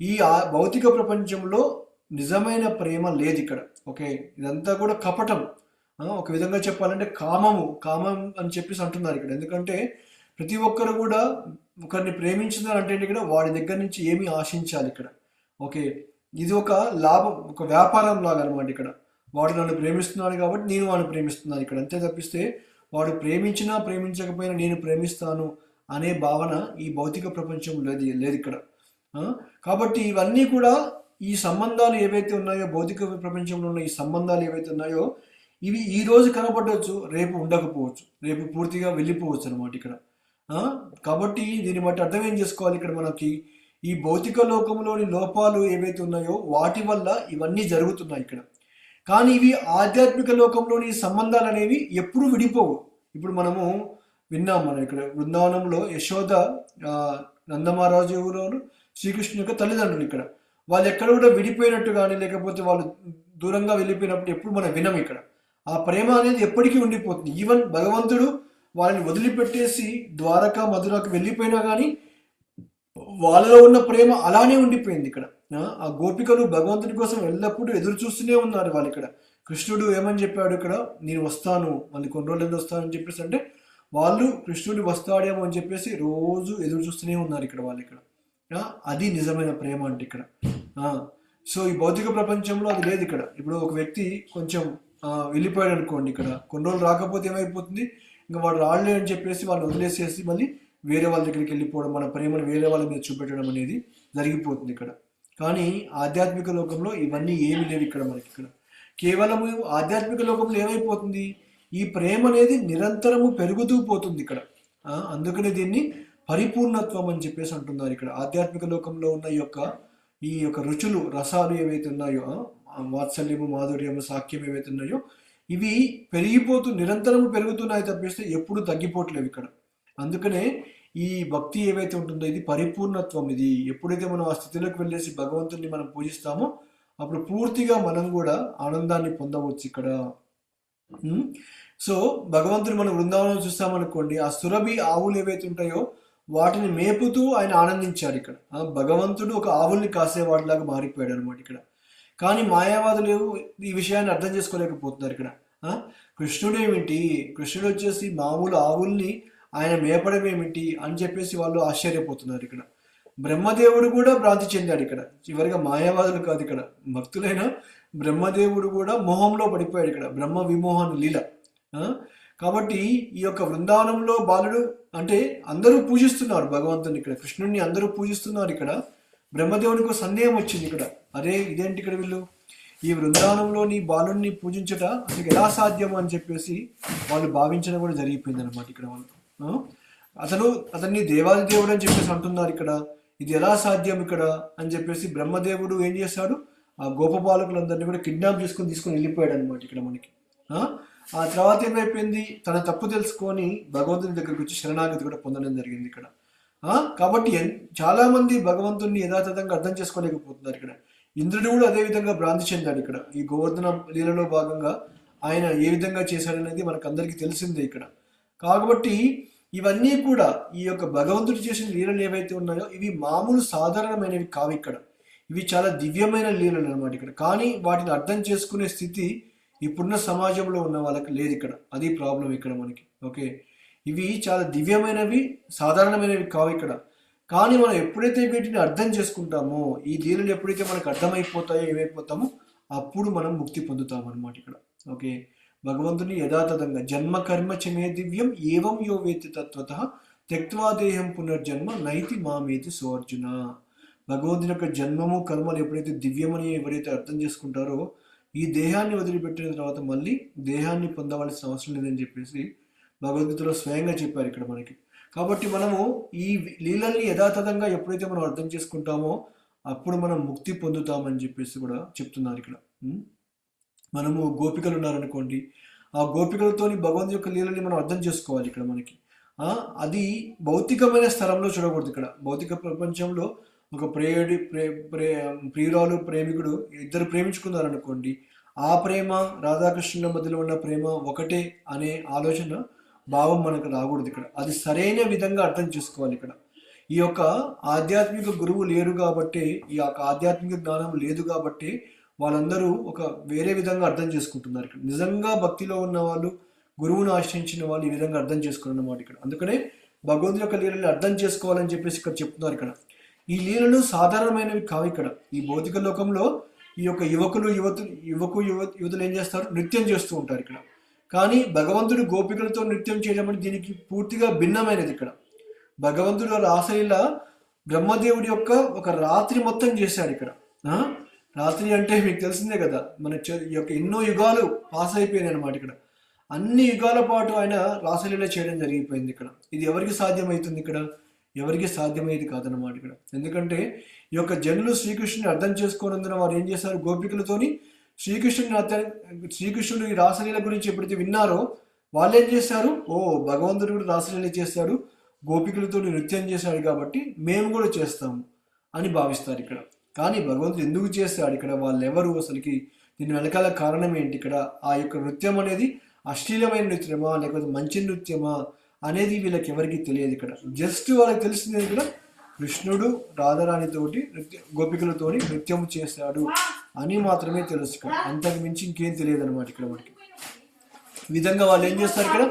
ఈ భౌతిక ప్రపంచంలో నిజమైన ప్రేమ లేదు ఇక్కడ. ఓకే, ఇదంతా కూడా కపటం. ఒక విధంగా చెప్పాలంటే కామం అని చెప్పేసి అంటున్నారు ఇక్కడ. ఎందుకంటే ప్రతి ఒక్కరు కూడా ఒకరిని ప్రేమించున్నారంటే ఇక్కడ వాడి దగ్గర నుంచి ఏమి ఆశించాలి ఇక్కడ. ఓకే, ఇది ఒక లాభం, ఒక వ్యాపారం లాగా అనమాట ఇక్కడ. వాడు నన్ను ప్రేమిస్తున్నాడు కాబట్టి నేను వాడిని ప్రేమిస్తున్నాను ఇక్కడ. అంతే తప్పిస్తే వాడు ప్రేమించినా ప్రేమించకపోయినా నేను ప్రేమిస్తాను అనే భావన ఈ భౌతిక ప్రపంచం లేదు ఇక్కడ. కాబట్టి ఇవన్నీ కూడా ఈ సంబంధాలు ఏవైతే ఉన్నాయో, భౌతిక ప్రపంచంలో ఉన్న ఈ సంబంధాలు ఏవైతే ఉన్నాయో ఇవి ఈ రోజు కనపడవచ్చు, రేపు ఉండకపోవచ్చు, రేపు పూర్తిగా వెళ్ళిపోవచ్చు అనమాట ఇక్కడ. కాబట్టి దీన్ని బట్టి అర్థం ఏం చేసుకోవాలి ఇక్కడ, మనకి ఈ భౌతిక లోకంలోని లోపాలు ఏవైతే ఉన్నాయో వాటి వల్ల ఇవన్నీ జరుగుతున్నాయి ఇక్కడ. కానీ ఇవి ఆధ్యాత్మిక లోకంలోని సంబంధాలు అనేవి ఎప్పుడు విడిపోవు. ఇప్పుడు మనము విన్నాం, మనం ఇక్కడ బృందావనంలో యశోద, నందమహారాజు శ్రీకృష్ణుని యొక్క తల్లిదండ్రులు ఇక్కడ వాళ్ళు ఎక్కడ కూడా విడిపోయినట్టు కానీ, లేకపోతే వాళ్ళు దూరంగా వెళ్ళిపోయినప్పుడు ఎప్పుడు మనం వినం ఇక్కడ. ఆ ప్రేమ అనేది ఎప్పటికీ ఉండిపోతుంది. ఈవెన్ భగవంతుడు వాళ్ళని వదిలిపెట్టేసి ద్వారకా మధురకు వెళ్ళిపోయినా కానీ వాళ్ళలో ఉన్న ప్రేమ అలానే ఉండిపోయింది ఇక్కడ. ఆ గోపికలు భగవంతుడి కోసం ఎల్లప్పుడూ ఎదురు చూస్తూనే ఉన్నారు వాళ్ళు ఇక్కడ. కృష్ణుడు ఏమని చెప్పాడు ఇక్కడ, నేను వస్తాను, మళ్ళీ కొన్ని రోజులు వస్తానని చెప్పేసి అంటే వాళ్ళు కృష్ణుడు వస్తాడేమో అని చెప్పేసి రోజు ఎదురు చూస్తూనే ఉన్నారు ఇక్కడ వాళ్ళు ఇక్కడ. అది నిజమైన ప్రేమ అంటే ఇక్కడ. సో ఈ భౌతిక ప్రపంచంలో అది లేదు ఇక్కడ. ఇప్పుడు ఒక వ్యక్తి కొంచెం వెళ్ళిపోయాడు అనుకోండి, ఇక్కడ కొన్ని రోజులు రాకపోతే ఏమైపోతుంది, ఇంకా వాడు రాళ్ళే అని చెప్పేసి వాళ్ళు వదిలేసేసి మళ్ళీ వేరే వాళ్ళ దగ్గరికి వెళ్ళిపోవడం, మన ప్రేమను వేరే వాళ్ళ మీద చూపెట్టడం అనేది జరిగిపోతుంది ఇక్కడ. కానీ ఆధ్యాత్మిక లోకంలో ఇవన్నీ ఏమి లేవు ఇక్కడ మనకి. ఇక్కడ కేవలము ఆధ్యాత్మిక లోకంలో ఏమైపోతుంది, ఈ ప్రేమ అనేది నిరంతరము పెరుగుతూ పోతుంది ఇక్కడ. అందుకనే దీన్ని పరిపూర్ణత్వం అని చెప్పేసి అంటున్నారు ఇక్కడ. ఆధ్యాత్మిక లోకంలో ఉన్న ఈ యొక్క రుచులు, రసాలు ఏవైతే ఉన్నాయో, వాత్సల్యము, మాధుర్యము, సాఖ్యం ఏవైతే ఉన్నాయో ఇవి నిరంతరము పెరుగుతున్నాయి తప్పిస్తే ఎప్పుడు తగ్గిపోవట్లేవు ఇక్కడ. అందుకనే ఈ భక్తి ఏవైతే ఉంటుందో ఇది పరిపూర్ణత్వం. ఇది ఎప్పుడైతే మనం ఆ స్థితిలోకి వెళ్ళేసి భగవంతుడిని మనం పూజిస్తామో అప్పుడు పూర్తిగా మనం కూడా ఆనందాన్ని పొందవచ్చు ఇక్కడ. సో భగవంతుని మనం బృందావనం చూస్తామనుకోండి, ఆ సురభి ఆవులు ఏవైతే ఉంటాయో వాటిని మేపుతూ ఆయన ఆనందించాడు ఇక్కడ. భగవంతుడు ఒక ఆవుల్ని కాసేవాడిలాగా మారిపోయాడు అనమాట ఇక్కడ. కానీ మాయావాదులు ఈ విషయాన్ని అర్థం చేసుకోలేకపోతున్నారు ఇక్కడ. కృష్ణుడు ఏమిటి, కృష్ణుడు వచ్చేసి మామూలు ఆవుల్ని ఆయన మేపడం ఏమిటి అని చెప్పేసి వాళ్ళు ఆశ్చర్యపోతున్నారు ఇక్కడ. బ్రహ్మదేవుడు కూడా భ్రాంతి చెందాడు ఇక్కడ. చివరిగా మాయావాదులు కాదు ఇక్కడ, భక్తులైన బ్రహ్మదేవుడు కూడా మోహంలో పడిపోయాడు ఇక్కడ. బ్రహ్మ విమోహన లీల. కాబట్టి ఈ యొక్క బృందావనంలో బాలుడు అంటే అందరూ పూజిస్తున్నారు భగవంతుని ఇక్కడ, కృష్ణుడిని అందరూ పూజిస్తున్నారు ఇక్కడ. బ్రహ్మదేవునికి సందేహం వచ్చింది ఇక్కడ, అరే ఇదేంటి ఇక్కడ వీళ్ళు ఈ బృందావనంలోని బాలుడిని పూజించట అసలు ఎలా సాధ్యం అని చెప్పేసి వాళ్ళు భావించడం కూడా జరిగిపోయింది అనమాట ఇక్కడ. వాళ్ళు అతన్ని దేవాది దేవుడు అని చెప్పేసి అంటున్నారు ఇక్కడ. ఇది ఎలా సాధ్యం ఇక్కడ అని చెప్పేసి బ్రహ్మదేవుడు ఏం చేశాడు, ఆ గోపబాలకులందరినీ కూడా కిడ్నాప్ తీసుకొని వెళ్ళిపోయాడు అనమాట ఇక్కడ మనకి. ఆ తర్వాత ఏమైపోయింది, తన తప్పు తెలుసుకొని భగవంతుని దగ్గరికి వచ్చి శరణాగతి కూడా పొందడం జరిగింది ఇక్కడ. కాబట్టి చాలా మంది భగవంతుడిని యథాతథంగా అర్థం చేసుకోలేకపోతున్నారు ఇక్కడ. ఇంద్రుడు కూడా అదే విధంగా భ్రాంతి చెందాడు ఇక్కడ. ఈ గోవర్ధన లీలలో భాగంగా ఆయన ఏ విధంగా చేశాడనేది మనకు అందరికీ తెలిసిందే ఇక్కడ. కాబట్టి ఇవన్నీ కూడా ఈ యొక్క భగవంతుడు చేసిన లీలలు ఏవైతే ఉన్నాయో ఇవి మామూలు సాధారణమైనవి కావు ఇక్కడ. ఇవి చాలా దివ్యమైన లీలలు అనమాట ఇక్కడ. కానీ వాటిని అర్థం చేసుకునే స్థితి ఇప్పుడున్న సమాజంలో ఉన్న వాళ్ళకి లేదు ఇక్కడ. అది ప్రాబ్లం ఇక్కడ మనకి. ఓకే, ఇవి చాలా దివ్యమైనవి, సాధారణమైనవి కావు ఇక్కడ. కానీ మనం ఎప్పుడైతే వీటిని అర్థం చేసుకుంటామో, ఈ లీలలు ఎప్పుడైతే మనకు అర్థమైపోతాయో, ఏమైపోతామో అప్పుడు మనం ముక్తి పొందుతాం అనమాట ఇక్కడ. ఓకే, భగవంతుని యథాతథంగా జన్మ కర్మ చమే దివ్యం ఏవం యో వేత్తి తత్వతః త్యక్త్వా దేహం పునర్జన్మ నైతి మామేతి సోర్జున. భగవంతుని యొక్క జన్మము కర్మలు ఎప్పుడైతే దివ్యమని ఎవరైతే అర్థం చేసుకుంటారో ఈ దేహాన్ని వదిలిపెట్టిన తర్వాత మళ్ళీ దేహాన్ని పొందవలసిన అవసరం లేదని చెప్పేసి భగవద్గీతలో స్వయంగా చెప్పారు ఇక్కడ మనకి. కాబట్టి మనము ఈ లీలల్ని యథాతథంగా ఎప్పుడైతే మనం అర్థం చేసుకుంటామో అప్పుడు మనం ముక్తి పొందుతామని చెప్పేసి కూడా చెప్తున్నారు ఇక్కడ. మనము గోపికలు ఉన్నారనుకోండి, ఆ గోపికలతోని భగవంతుని యొక్క లీలని మనం అర్థం చేసుకోవాలి ఇక్కడ మనకి. అది భౌతికమైన స్థలంలో చూడకూడదు. ఇక్కడ భౌతిక ప్రపంచంలో ఒక ప్రియురాలు ప్రేమికుడు ఇద్దరు ప్రేమించుకున్నారనుకోండి, ఆ ప్రేమ రాధాకృష్ణుల మధ్యలో ఉన్న ప్రేమ ఒకటే అనే ఆలోచన భావం మనకు రాకూడదు ఇక్కడ. అది సరైన విధంగా అర్థం చేసుకోవాలి ఇక్కడ. ఈ యొక్క ఆధ్యాత్మిక గురువు లేరు కాబట్టి, ఈ యొక్క ఆధ్యాత్మిక జ్ఞానం లేదు కాబట్టి వాళ్ళందరూ ఒక వేరే విధంగా అర్థం చేసుకుంటున్నారు ఇక్కడ. నిజంగా భక్తిలో ఉన్న వాళ్ళు, గురువును ఆశ్రయించిన వాళ్ళు ఈ విధంగా అర్థం చేసుకున్నమాట ఇక్కడ. అందుకనే భగవంతుని యొక్క లీలని అర్థం చేసుకోవాలని చెప్పేసి ఇక్కడ చెప్తున్నారు ఇక్కడ. ఈ లీలలు సాధారణమైనవి కావు ఇక్కడ. ఈ భౌతిక లోకంలో ఈ యొక్క యువతులు ఏం చేస్తారు, నృత్యం చేస్తూ ఉంటారు ఇక్కడ. కానీ భగవంతుడు గోపికలతో నృత్యం చేయడం అంటే దీనికి పూర్తిగా భిన్నమైనది ఇక్కడ. భగవంతుడు రాసలీల బ్రహ్మదేవుడి యొక్క ఒక రాత్రి మొత్తం చేశాడు ఇక్కడ. రాత్రి అంటే మీకు తెలిసిందే కదా, మన ఈ యొక్క ఎన్నో యుగాలు పాస్ అయిపోయినాయి అనమాట ఇక్కడ. అన్ని యుగాల పాటు ఆయన రాసలీల చేయడం జరిగిపోయింది ఇక్కడ. ఇది ఎవరికి సాధ్యమవుతుంది ఇక్కడ? ఎవరికి సాధ్యమయ్యేది కాదనమాట ఇక్కడ. ఎందుకంటే ఈ యొక్క జనులు శ్రీకృష్ణుని అర్థం చేసుకోనందున వారు ఏం చేశారు, గోపికలతోని శ్రీకృష్ణుడు ఈ రాసలీల గురించి ఎప్పుడైతే విన్నారో వాళ్ళు ఏం చేశారు, ఓ భగవంతుడు కూడా రాసలీల చేశాడు, గోపికలతో నృత్యం చేశాడు కాబట్టి మేము కూడా చేస్తాము అని భావిస్తారు ఇక్కడ. కానీ భగవంతుడు ఎందుకు చేస్తాడు ఇక్కడ, వాళ్ళు ఎవరు, అసలుకి దీని వెనకాల కారణం ఏంటి ఇక్కడ? ఆ యొక్క నృత్యం అనేది అశ్లీలమైన నృత్యమా లేకపోతే మంచి నృత్యమా అనేది వీళ్ళకి ఎవరికి తెలియదు ఇక్కడ. జస్ట్ వాళ్ళకి తెలిసింది ఇక్కడ, కృష్ణుడు రాధారాణితోటి గోపికలతోని నృత్యం చేశాడు అని మాత్రమే తెలుసు ఇక్కడ. అంతకు మించి ఇంకేం తెలియదు అనమాట ఇక్కడ మనకి. ఈ విధంగా వాళ్ళు ఏం చేస్తారు ఇక్కడ,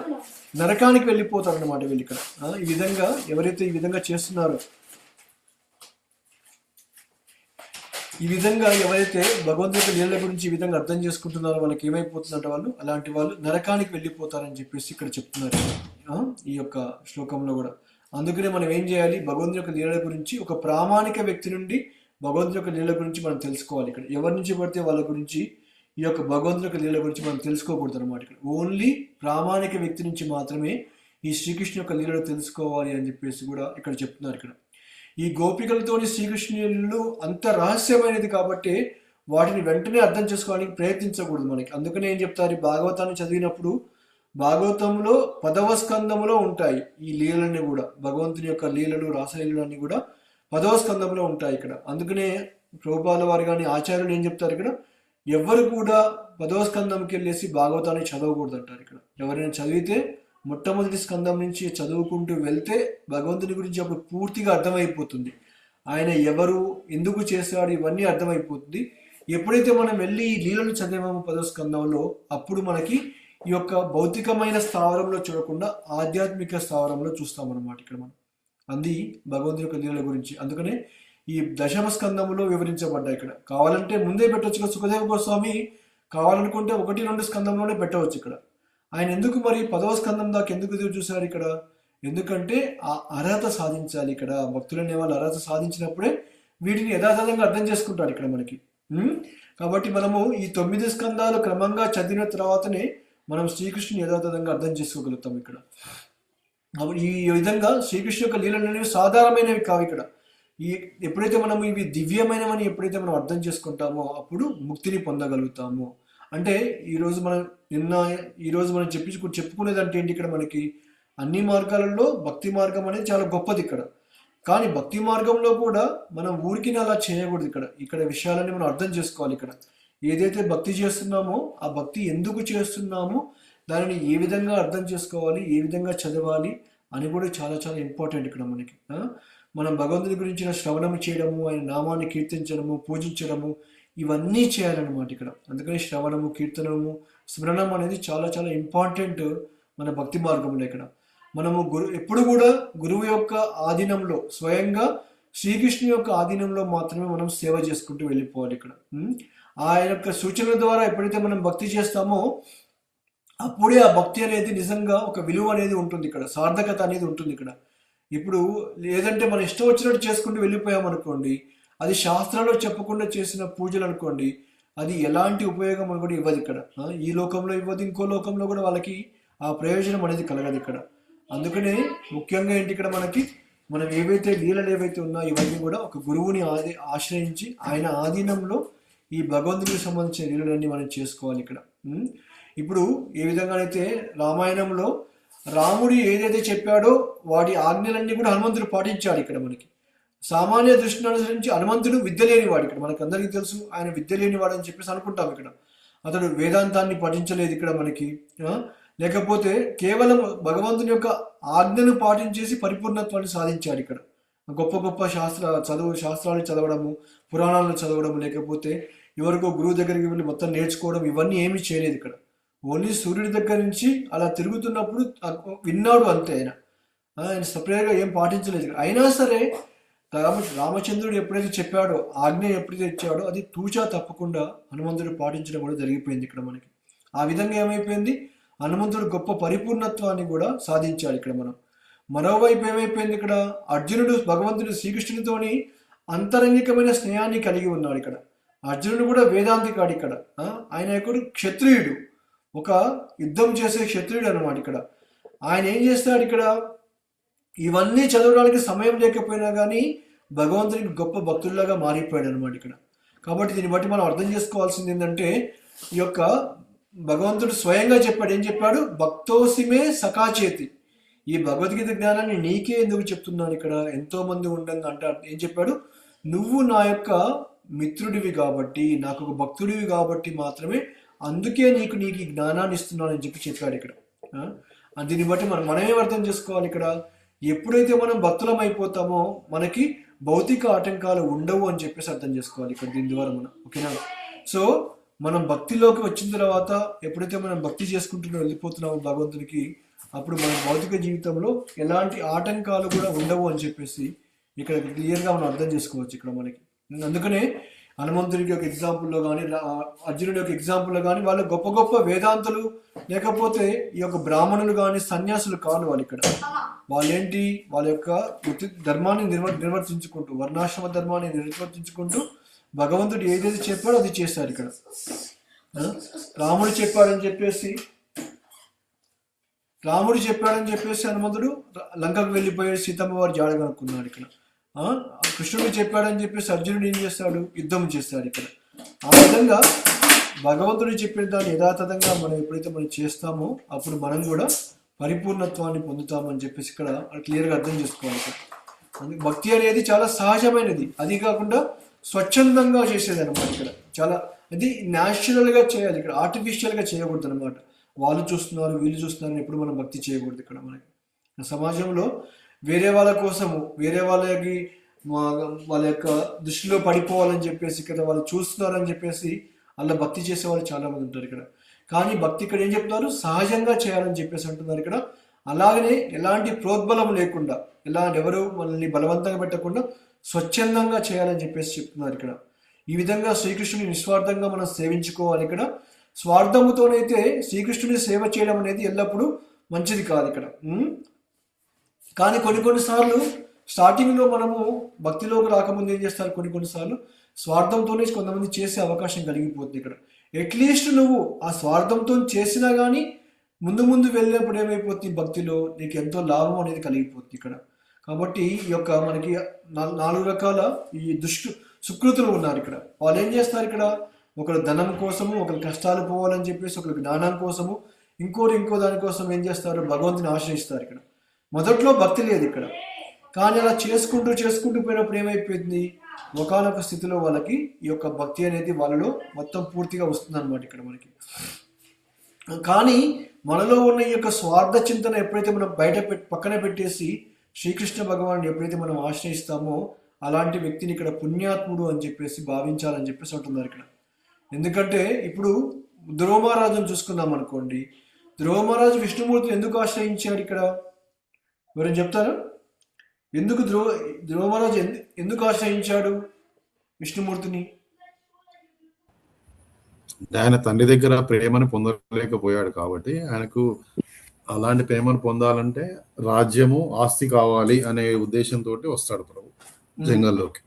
నరకానికి వెళ్ళిపోతారు అనమాట వీళ్ళు ఇక్కడ. ఈ విధంగా ఎవరైతే ఈ విధంగా చేస్తున్నారో, ఈ విధంగా ఎవరైతే భగవంతుడి లీల గురించి ఈ విధంగా అర్థం చేసుకుంటున్నారో వాళ్ళకి ఏమైపోతుందంటే వాళ్ళు అలాంటి వాళ్ళు నరకానికి వెళ్ళిపోతారని చెప్పేసి ఇక్కడ చెప్తున్నారు ఈ యొక్క శ్లోకంలో కూడా. అందుకనే మనం ఏం చేయాలి, భగవంతుడి యొక్క లీల గురించి ఒక ప్రామాణిక వ్యక్తి నుండి భగవంతుడి యొక్క లీల గురించి మనం తెలుసుకోవాలి ఇక్కడ. ఎవరి నుంచి పడితే వాళ్ళ గురించి ఈ యొక్క భగవంతుడి యొక్క లీల గురించి మనం తెలుసుకోకూడదు అనమాట ఇక్కడ. ఓన్లీ ప్రామాణిక వ్యక్తి నుంచి మాత్రమే ఈ శ్రీకృష్ణ యొక్క లీలను తెలుసుకోవాలి అని చెప్పేసి కూడా ఇక్కడ చెప్తున్నారు ఇక్కడ. ఈ గోపికలతోని శ్రీకృష్ణులు అంత రహస్యమైనది కాబట్టి వాటిని వెంటనే అర్థం చేసుకోవడానికి ప్రయత్నించకూడదు మనకి. అందుకనే ఏం చెప్తారు, భాగవతాన్ని చదివినప్పుడు భాగవతంలో 10వ స్కందములో ఉంటాయి ఈ లీలన్నీ కూడా. భగవంతుని యొక్క లీలలు రాసలీలలు అన్ని కూడా 10వ స్కందంలో ఉంటాయి ఇక్కడ. అందుకనే ప్రభుపాల వారు కానీ ఆచార్యులు ఏం చెప్తారు ఇక్కడ, ఎవరు కూడా 10వ స్కందంకి వెళ్ళేసి భాగవతాన్ని చదవకూడదు అంటారు ఇక్కడ. ఎవరైనా చదివితే మొట్టమొదటి స్కందం నుంచి చదువుకుంటూ వెళ్తే భగవంతుని గురించి అప్పుడు పూర్తిగా అర్థమైపోతుంది. ఆయన ఎవరు, ఎందుకు చేశాడు, ఇవన్నీ అర్థమైపోతుంది. ఎప్పుడైతే మనం వెళ్ళి ఈ లీలను చదివామో 10వ స్కందంలో, అప్పుడు మనకి ఈ యొక్క భౌతికమైన స్థావరంలో చూడకుండా ఆధ్యాత్మిక స్థావరంలో చూస్తామన్నమాట ఇక్కడ మనం. అది భగవంతుని యొక్క లీల గురించి. అందుకనే ఈ 10వ స్కందంలో వివరించబడ్డాయి ఇక్కడ. కావాలంటే ముందే పెట్టవచ్చు కదా, సుఖదేవ గోస్వామి కావాలనుకుంటే 1-2 స్కందంలోనే పెట్టవచ్చు ఇక్కడ. ఆయన ఎందుకు మరి 10వ స్కందం దాకా ఎందుకు ఎదురు చూశారు ఇక్కడ? ఎందుకంటే ఆ అర్హత సాధించాలి ఇక్కడ. భక్తులు అనే వాళ్ళు అర్హత సాధించినప్పుడే వీటిని యథాతథంగా అర్థం చేసుకుంటారు ఇక్కడ మనకి. కాబట్టి మనము ఈ 9 స్కందాలు క్రమంగా చదివిన తర్వాతనే మనం శ్రీకృష్ణుని యథాతథంగా అర్థం చేసుకోగలుగుతాం ఇక్కడ. కాబట్టి ఈ విధంగా శ్రీకృష్ణు యొక్క లీలలు అనేవి సాధారణమైనవి కావు ఇక్కడ. ఎప్పుడైతే మనం ఇవి దివ్యమైనవని ఎప్పుడైతే మనం అర్థం చేసుకుంటామో అప్పుడు ముక్తిని పొందగలుగుతాము. అంటే ఈరోజు మనం చెప్పుకునేది అంటే ఏంటి ఇక్కడ మనకి, అన్ని మార్గాలలో భక్తి మార్గం అనేది చాలా గొప్పది ఇక్కడ. కానీ భక్తి మార్గంలో కూడా మనం ఊరికి అలా చేయకూడదు ఇక్కడ. ఇక్కడ విషయాలని మనం అర్థం చేసుకోవాలి ఇక్కడ. ఏదైతే భక్తి చేస్తున్నామో ఆ భక్తి ఎందుకు చేస్తున్నామో దానిని ఏ విధంగా అర్థం చేసుకోవాలి, ఏ విధంగా చదవాలి అని కూడా చాలా చాలా ఇంపార్టెంట్ ఇక్కడ మనకి. మనం భగవంతుని గురించిన శ్రవణము చేయడము, ఆయన నామాన్ని కీర్తించడము, పూజించడము, ఇవన్నీ చేయాలన్నమాట ఇక్కడ. అందుకని శ్రవణము, కీర్తనము, స్మరణం అనేది చాలా చాలా ఇంపార్టెంట్ మన భక్తి మార్గంలో ఇక్కడ. మనము ఎప్పుడు కూడా గురువు యొక్క ఆధీనంలో, స్వయంగా శ్రీకృష్ణు యొక్క ఆధీనంలో మాత్రమే మనం సేవ చేసుకుంటూ వెళ్ళిపోవాలి ఇక్కడ. ఆయన యొక్క సూచనల ద్వారా ఎప్పుడైతే మనం భక్తి చేస్తామో అప్పుడే ఆ భక్తి అనేది నిజంగా ఒక విలువ అనేది ఉంటుంది ఇక్కడ, సార్థకత అనేది ఉంటుంది ఇక్కడ. ఇప్పుడు లేదంటే మనం ఇష్టం వచ్చినట్టు చేసుకుంటూ వెళ్ళిపోయామనుకోండి, అది శాస్త్రాల్లో చెప్పకుండా చేసిన పూజలు అనుకోండి, అది ఎలాంటి ఉపయోగం అని కూడా ఇవ్వదు ఇక్కడ. ఈ లోకంలో ఇవ్వదు, ఇంకో లోకంలో కూడా వాళ్ళకి ఆ ప్రయోజనం అనేది కలగదు ఇక్కడ. అందుకనే ముఖ్యంగా ఏంటి ఇక్కడ మనం ఏవైతే లీలలు ఏవైతే ఉన్నాయో ఇవన్నీ కూడా ఒక గురువుని ఆశ్రయించి ఆయన ఆధీనంలో ఈ భగవంతుడికి సంబంధించిన లీలలన్నీ మనం చేసుకోవాలి ఇక్కడ. ఇప్పుడు ఏ విధంగానైతే రామాయణంలో రాముడు ఏదైతే చెప్పాడో వాటి ఆజ్ఞలన్నీ కూడా హనుమంతుడు పాటించాడు. ఇక్కడ మనకి సామాన్య దృష్టిని అనుసరించి హనుమంతుడు విద్య లేనివాడు. ఇక్కడ మనకు అందరికీ తెలుసు ఆయన విద్య లేనివాడు అని చెప్పేసి అనుకుంటాం. ఇక్కడ అతడు వేదాంతాన్ని పఠించలేదు ఇక్కడ మనకి, లేకపోతే కేవలం భగవంతుని యొక్క ఆజ్ఞను పాటించేసి పరిపూర్ణత్వాన్ని సాధించాడు. ఇక్కడ గొప్ప గొప్ప శాస్త్రాలు చదవడము, పురాణాలను చదవడము, లేకపోతే ఎవరికో గురువు దగ్గరికి వెళ్ళి మొత్తం నేర్చుకోవడం, ఇవన్నీ ఏమీ చేయలేదు. ఇక్కడ ఓన్లీ సూర్యుడి దగ్గర నుంచి అలా తిరుగుతున్నప్పుడు విన్నాడు అంతే. ఆయన సపరేట్గా ఏం పాటించలేదు. అయినా సరే రామచంద్రుడు ఎప్పుడైతే చెప్పాడో, ఆజ్ఞ ఎప్పుడైతే ఇచ్చాడో అది తూచా తప్పకుండా హనుమంతుడు పాటించడం కూడా జరిగిపోయింది ఇక్కడ మనకి. ఆ విధంగా ఏమైపోయింది, హనుమంతుడు గొప్ప పరిపూర్ణత్వాన్ని కూడా సాధించాడు. ఇక్కడ మరోవైపు ఏమైపోయింది, ఇక్కడ అర్జునుడు భగవంతుడు శ్రీకృష్ణునితోని అంతరంగికమైన స్నేహాన్ని కలిగి ఉన్నాడు. ఇక్కడ అర్జునుడు కూడా వేదాంతికాడు. ఇక్కడ ఆయన యొక్క క్షత్రియుడు, ఒక యుద్ధం చేసే క్షత్రియుడు అనమాట. ఇక్కడ ఆయన ఏం చేస్తాడు, ఇక్కడ ఇవన్నీ చదవడానికి సమయం లేకపోయినా కానీ భగవంతునికి గొప్ప భక్తుల్లాగా మారిపోయాడు అనమాట ఇక్కడ. కాబట్టి దీన్ని బట్టి మనం అర్థం చేసుకోవాల్సింది ఏంటంటే, ఈ యొక్క భగవంతుడు స్వయంగా చెప్పాడు. ఏం చెప్పాడు, భక్తోసిమే సఖాచేతి, ఈ భగవద్గీత జ్ఞానాన్ని నీకే ఎందుకు చెప్తున్నాను, ఇక్కడ ఎంతో మంది ఉండగా అంటే ఏం చెప్పాడు, నువ్వు నా యొక్క మిత్రుడివి కాబట్టి, నాకు ఒక భక్తుడివి కాబట్టి మాత్రమే, అందుకే నీకు ఈ జ్ఞానాన్ని ఇస్తున్నాను అని చెప్పాడు ఇక్కడ. దీన్ని బట్టి మనమే అర్థం చేసుకోవాలి. ఇక్కడ ఎప్పుడైతే మనం భక్తులం అయిపోతామో మనకి భౌతిక ఆటంకాలు ఉండవు అని చెప్పేసి అర్థం చేసుకోవాలి ఇక్కడ దీని ద్వారా మనం. ఓకేనా? సో మనం భక్తిలోకి వచ్చిన తర్వాత ఎప్పుడైతే మనం భక్తి చేసుకుంటూ వెళ్ళిపోతున్నామో భగవంతునికి, అప్పుడు మన భౌతిక జీవితంలో ఎలాంటి ఆటంకాలు కూడా ఉండవు అని చెప్పేసి ఇక్కడ క్లియర్గా మనం అర్థం చేసుకోవచ్చు ఇక్కడ మనకి. అందుకనే హనుమంతుడికి ఒక ఎగ్జాంపుల్లో కానీ, అర్జునుడి యొక్క ఎగ్జాంపుల్లో కానీ వాళ్ళు గొప్ప గొప్ప వేదాంతులు, లేకపోతే ఈ యొక్క బ్రాహ్మణులు కానీ సన్యాసులు కాదు వాళ్ళు. ఇక్కడ వాళ్ళేంటి, వాళ్ళ యొక్క ధర్మాన్ని నిర్వర్తించుకుంటూ, వర్ణాశ్రమ ధర్మాన్ని నిర్వర్తించుకుంటూ భగవంతుడు ఏదైతే చెప్పాడో అది చేశారు. ఇక్కడ రాముడు చెప్పాడని చెప్పేసి హనుమంతుడు లంకకు వెళ్ళిపోయి సీతమ్మ వారు జాడ కనుక్కున్నాడు. ఇక్కడ కృష్ణుడు చెప్పాడని చెప్పేసి అర్జునుడు ఏం చేస్తాడు, యుద్ధం చేస్తాడు. ఇక్కడ ఆ విధంగా భగవంతుడు చెప్పిన దాన్ని యథాతథంగా మనం ఎప్పుడైతే మనం చేస్తామో అప్పుడు మనం కూడా పరిపూర్ణత్వాన్ని పొందుతామని చెప్పేసి ఇక్కడ క్లియర్గా అర్థం చేసుకోవాలి. ఇక్కడ భక్తి అనేది చాలా సహజమైనది, అది కాకుండా స్వచ్ఛందంగా చేసేది అనమాట. ఇక్కడ చాలా అది న్యాచురల్గా చేయాలి. ఇక్కడ ఆర్టిఫిషియల్గా చేయకూడదు అనమాట. వాళ్ళు చూస్తున్నారు వీళ్ళు చూస్తున్నారు ఎప్పుడు మనం భక్తి చేయకూడదు. ఇక్కడ మనకి సమాజంలో వేరే వాళ్ళ కోసము, వేరే వాళ్ళకి వాళ్ళ యొక్క దృష్టిలో పడిపోవాలని చెప్పేసి, ఇక్కడ వాళ్ళు చూస్తున్నారని చెప్పేసి అలా భక్తి చేసే వాళ్ళు చాలా మంది ఉంటారు ఇక్కడ. కానీ భక్తి ఇక్కడ ఏం చెప్తున్నారు, సహజంగా చేయాలని చెప్పేసి అంటున్నారు ఇక్కడ. అలాగనే ఎలాంటి ప్రోద్బలం లేకుండా, ఎవరు మనల్ని బలవంతంగా పెట్టకుండా స్వచ్ఛందంగా చేయాలని చెప్పేసి చెప్తున్నారు ఇక్కడ. ఈ విధంగా శ్రీకృష్ణుని నిస్వార్థంగా మనం సేవించుకోవాలి. ఇక్కడ స్వార్థముతోనైతే శ్రీకృష్ణుని సేవ చేయడం అనేది ఎల్లప్పుడూ మంచిది కాదు ఇక్కడ. కానీ కొన్నిసార్లు స్టార్టింగ్లో మనము భక్తిలోకి రాకముందు ఏం చేస్తారు, కొన్నిసార్లు స్వార్థంతోనే కొంతమంది చేసే అవకాశం కలిగిపోతుంది ఇక్కడ. అట్లీస్ట్ నువ్వు ఆ స్వార్థంతో చేసినా కానీ ముందు వెళ్ళేప్పుడు ఏమైపోతుంది, భక్తిలో నీకు ఎంతో లాభం అనేది కలిగిపోతుంది ఇక్కడ. కాబట్టి ఈ యొక్క మనకి 4 రకాల ఈ సుకృతులు ఉన్నారు ఇక్కడ. వాళ్ళు ఏం చేస్తారు, ఇక్కడ ఒకరు ధనం కోసము, ఒకరు కష్టాలు పోవాలని చెప్పేసి, ఒకరు జ్ఞానం కోసము, ఇంకో దానికోసం ఏం చేస్తారు, భగవంతుని ఆశ్రయిస్తారు. ఇక్కడ మొదట్లో భక్తి లేదు ఇక్కడ, కానీ అలా చేసుకుంటూ పోయినప్పుడు ఏమైపోయింది, ఒకానొక స్థితిలో వాళ్ళకి ఈ యొక్క భక్తి అనేది వాళ్ళలో మొత్తం పూర్తిగా వస్తుంది అనమాట ఇక్కడ మనకి. కానీ మనలో ఉన్న ఈ యొక్క స్వార్థ చింతన ఎప్పుడైతే మనం పక్కన పెట్టేసి శ్రీకృష్ణ భగవాన్ని ఎప్పుడైతే మనం ఆశ్రయిస్తామో అలాంటి వ్యక్తిని ఇక్కడ పుణ్యాత్ముడు అని చెప్పేసి భావించాలని చెప్పేసి అంటున్నారు ఇక్కడ. ఎందుకంటే ఇప్పుడు ధ్రువ మహారాజును చూసుకుందాం అనుకోండి. ధ్రువ మహారాజు విష్ణుమూర్తిని ఎందుకు ఆశ్రయించాడు ఇక్కడ, ఎవరైనా చెప్తారా? ఎందుకు ధ్రువ మహారాజు ఎందుకు ఆశ్రయించాడు విష్ణుమూర్తిని? ఆయన తండ్రి దగ్గర ప్రేమను పొందలేకపోయాడు కాబట్టి ఆయనకు అలాంటి ప్రేమను పొందాలంటే రాజ్యము ఆస్తి కావాలి అనే ఉద్దేశంతో వస్తాడు ప్రభు జంగల్లోకి.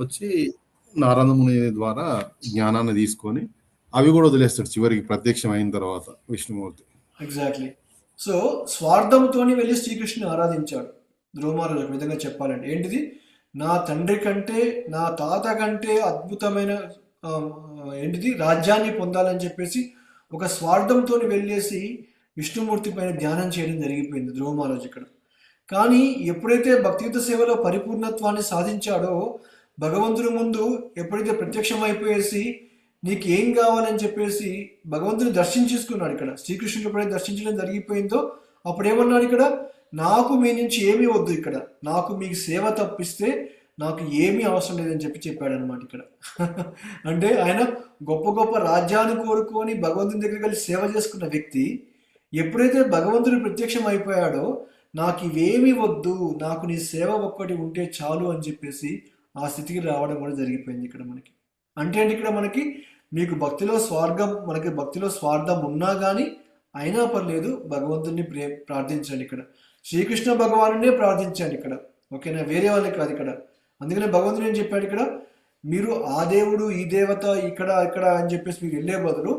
వచ్చి నారదముని ద్వారా జ్ఞానాన్ని తీసుకొని అవి కూడా వదిలేస్తాడు చివరికి ప్రత్యక్షం అయిన తర్వాత విష్ణుమూర్తి. ఎగ్జాక్ట్లీ. సో స్వార్థంతోని వెళ్ళి శ్రీకృష్ణుని ఆరాధించాడు ధ్రువ మహారాజు. ఒక విధంగా చెప్పాలంటే ఏంటిది, నా తండ్రి కంటే నా తాత కంటే అద్భుతమైన ఆ, ఏంటిది రాజ్యాన్ని పొందాలని చెప్పేసి ఒక స్వార్థంతో వెళ్ళేసి విష్ణుమూర్తి పైన ధ్యానం చేయడం జరిగిపోయింది ధ్రువ మహారాజు ఇక్కడ. కానీ ఎప్పుడైతే భక్తియుత సేవలో పరిపూర్ణత్వాన్ని సాధించాడో భగవంతుడి ముందు ఎప్పుడైతే ప్రత్యక్షం అయిపోయేసి నీకు ఏం కావాలని చెప్పేసి భగవంతుని దర్శించేసుకున్నాడు ఇక్కడ. శ్రీకృష్ణుడు ఎప్పుడైతే దర్శించడం జరిగిపోయిందో అప్పుడు ఏమన్నాడు ఇక్కడ, నాకు మీ నుంచి ఏమీ వద్దు, ఇక్కడ నాకు మీకు సేవ తప్పిస్తే నాకు ఏమీ అవసరం లేదని చెప్పాడు అనమాట ఇక్కడ. అంటే ఆయన గొప్ప గొప్ప రాజ్యాన్ని కోరుకొని భగవంతుని దగ్గర కలిసి సేవ చేసుకున్న వ్యక్తి ఎప్పుడైతే భగవంతుడు ప్రత్యక్షం అయిపోయాడో నాకు ఇవేమీ వద్దు, నాకు నీ సేవ ఒక్కటి ఉంటే చాలు అని చెప్పేసి ఆ స్థితికి రావడం కూడా జరిగిపోయింది ఇక్కడ మనకి. అంటే ఏంటి ఇక్కడ మనకి మీకు మనకి భక్తిలో స్వార్థం ఉన్నా కానీ అయినా పర్లేదు భగవంతుడిని ప్రార్థించండి ఇక్కడ. శ్రీకృష్ణ భగవానునే ప్రార్థించండి ఇక్కడ, ఓకేనా, వేరే వాళ్ళకి కాదు ఇక్కడ. అందుకనే భగవంతుడు ఏం చెప్పాడు ఇక్కడ, మీరు ఆ దేవుడు ఈ దేవత ఇక్కడ ఇక్కడ అని చెప్పేసి మీరు వెళ్ళే బదులు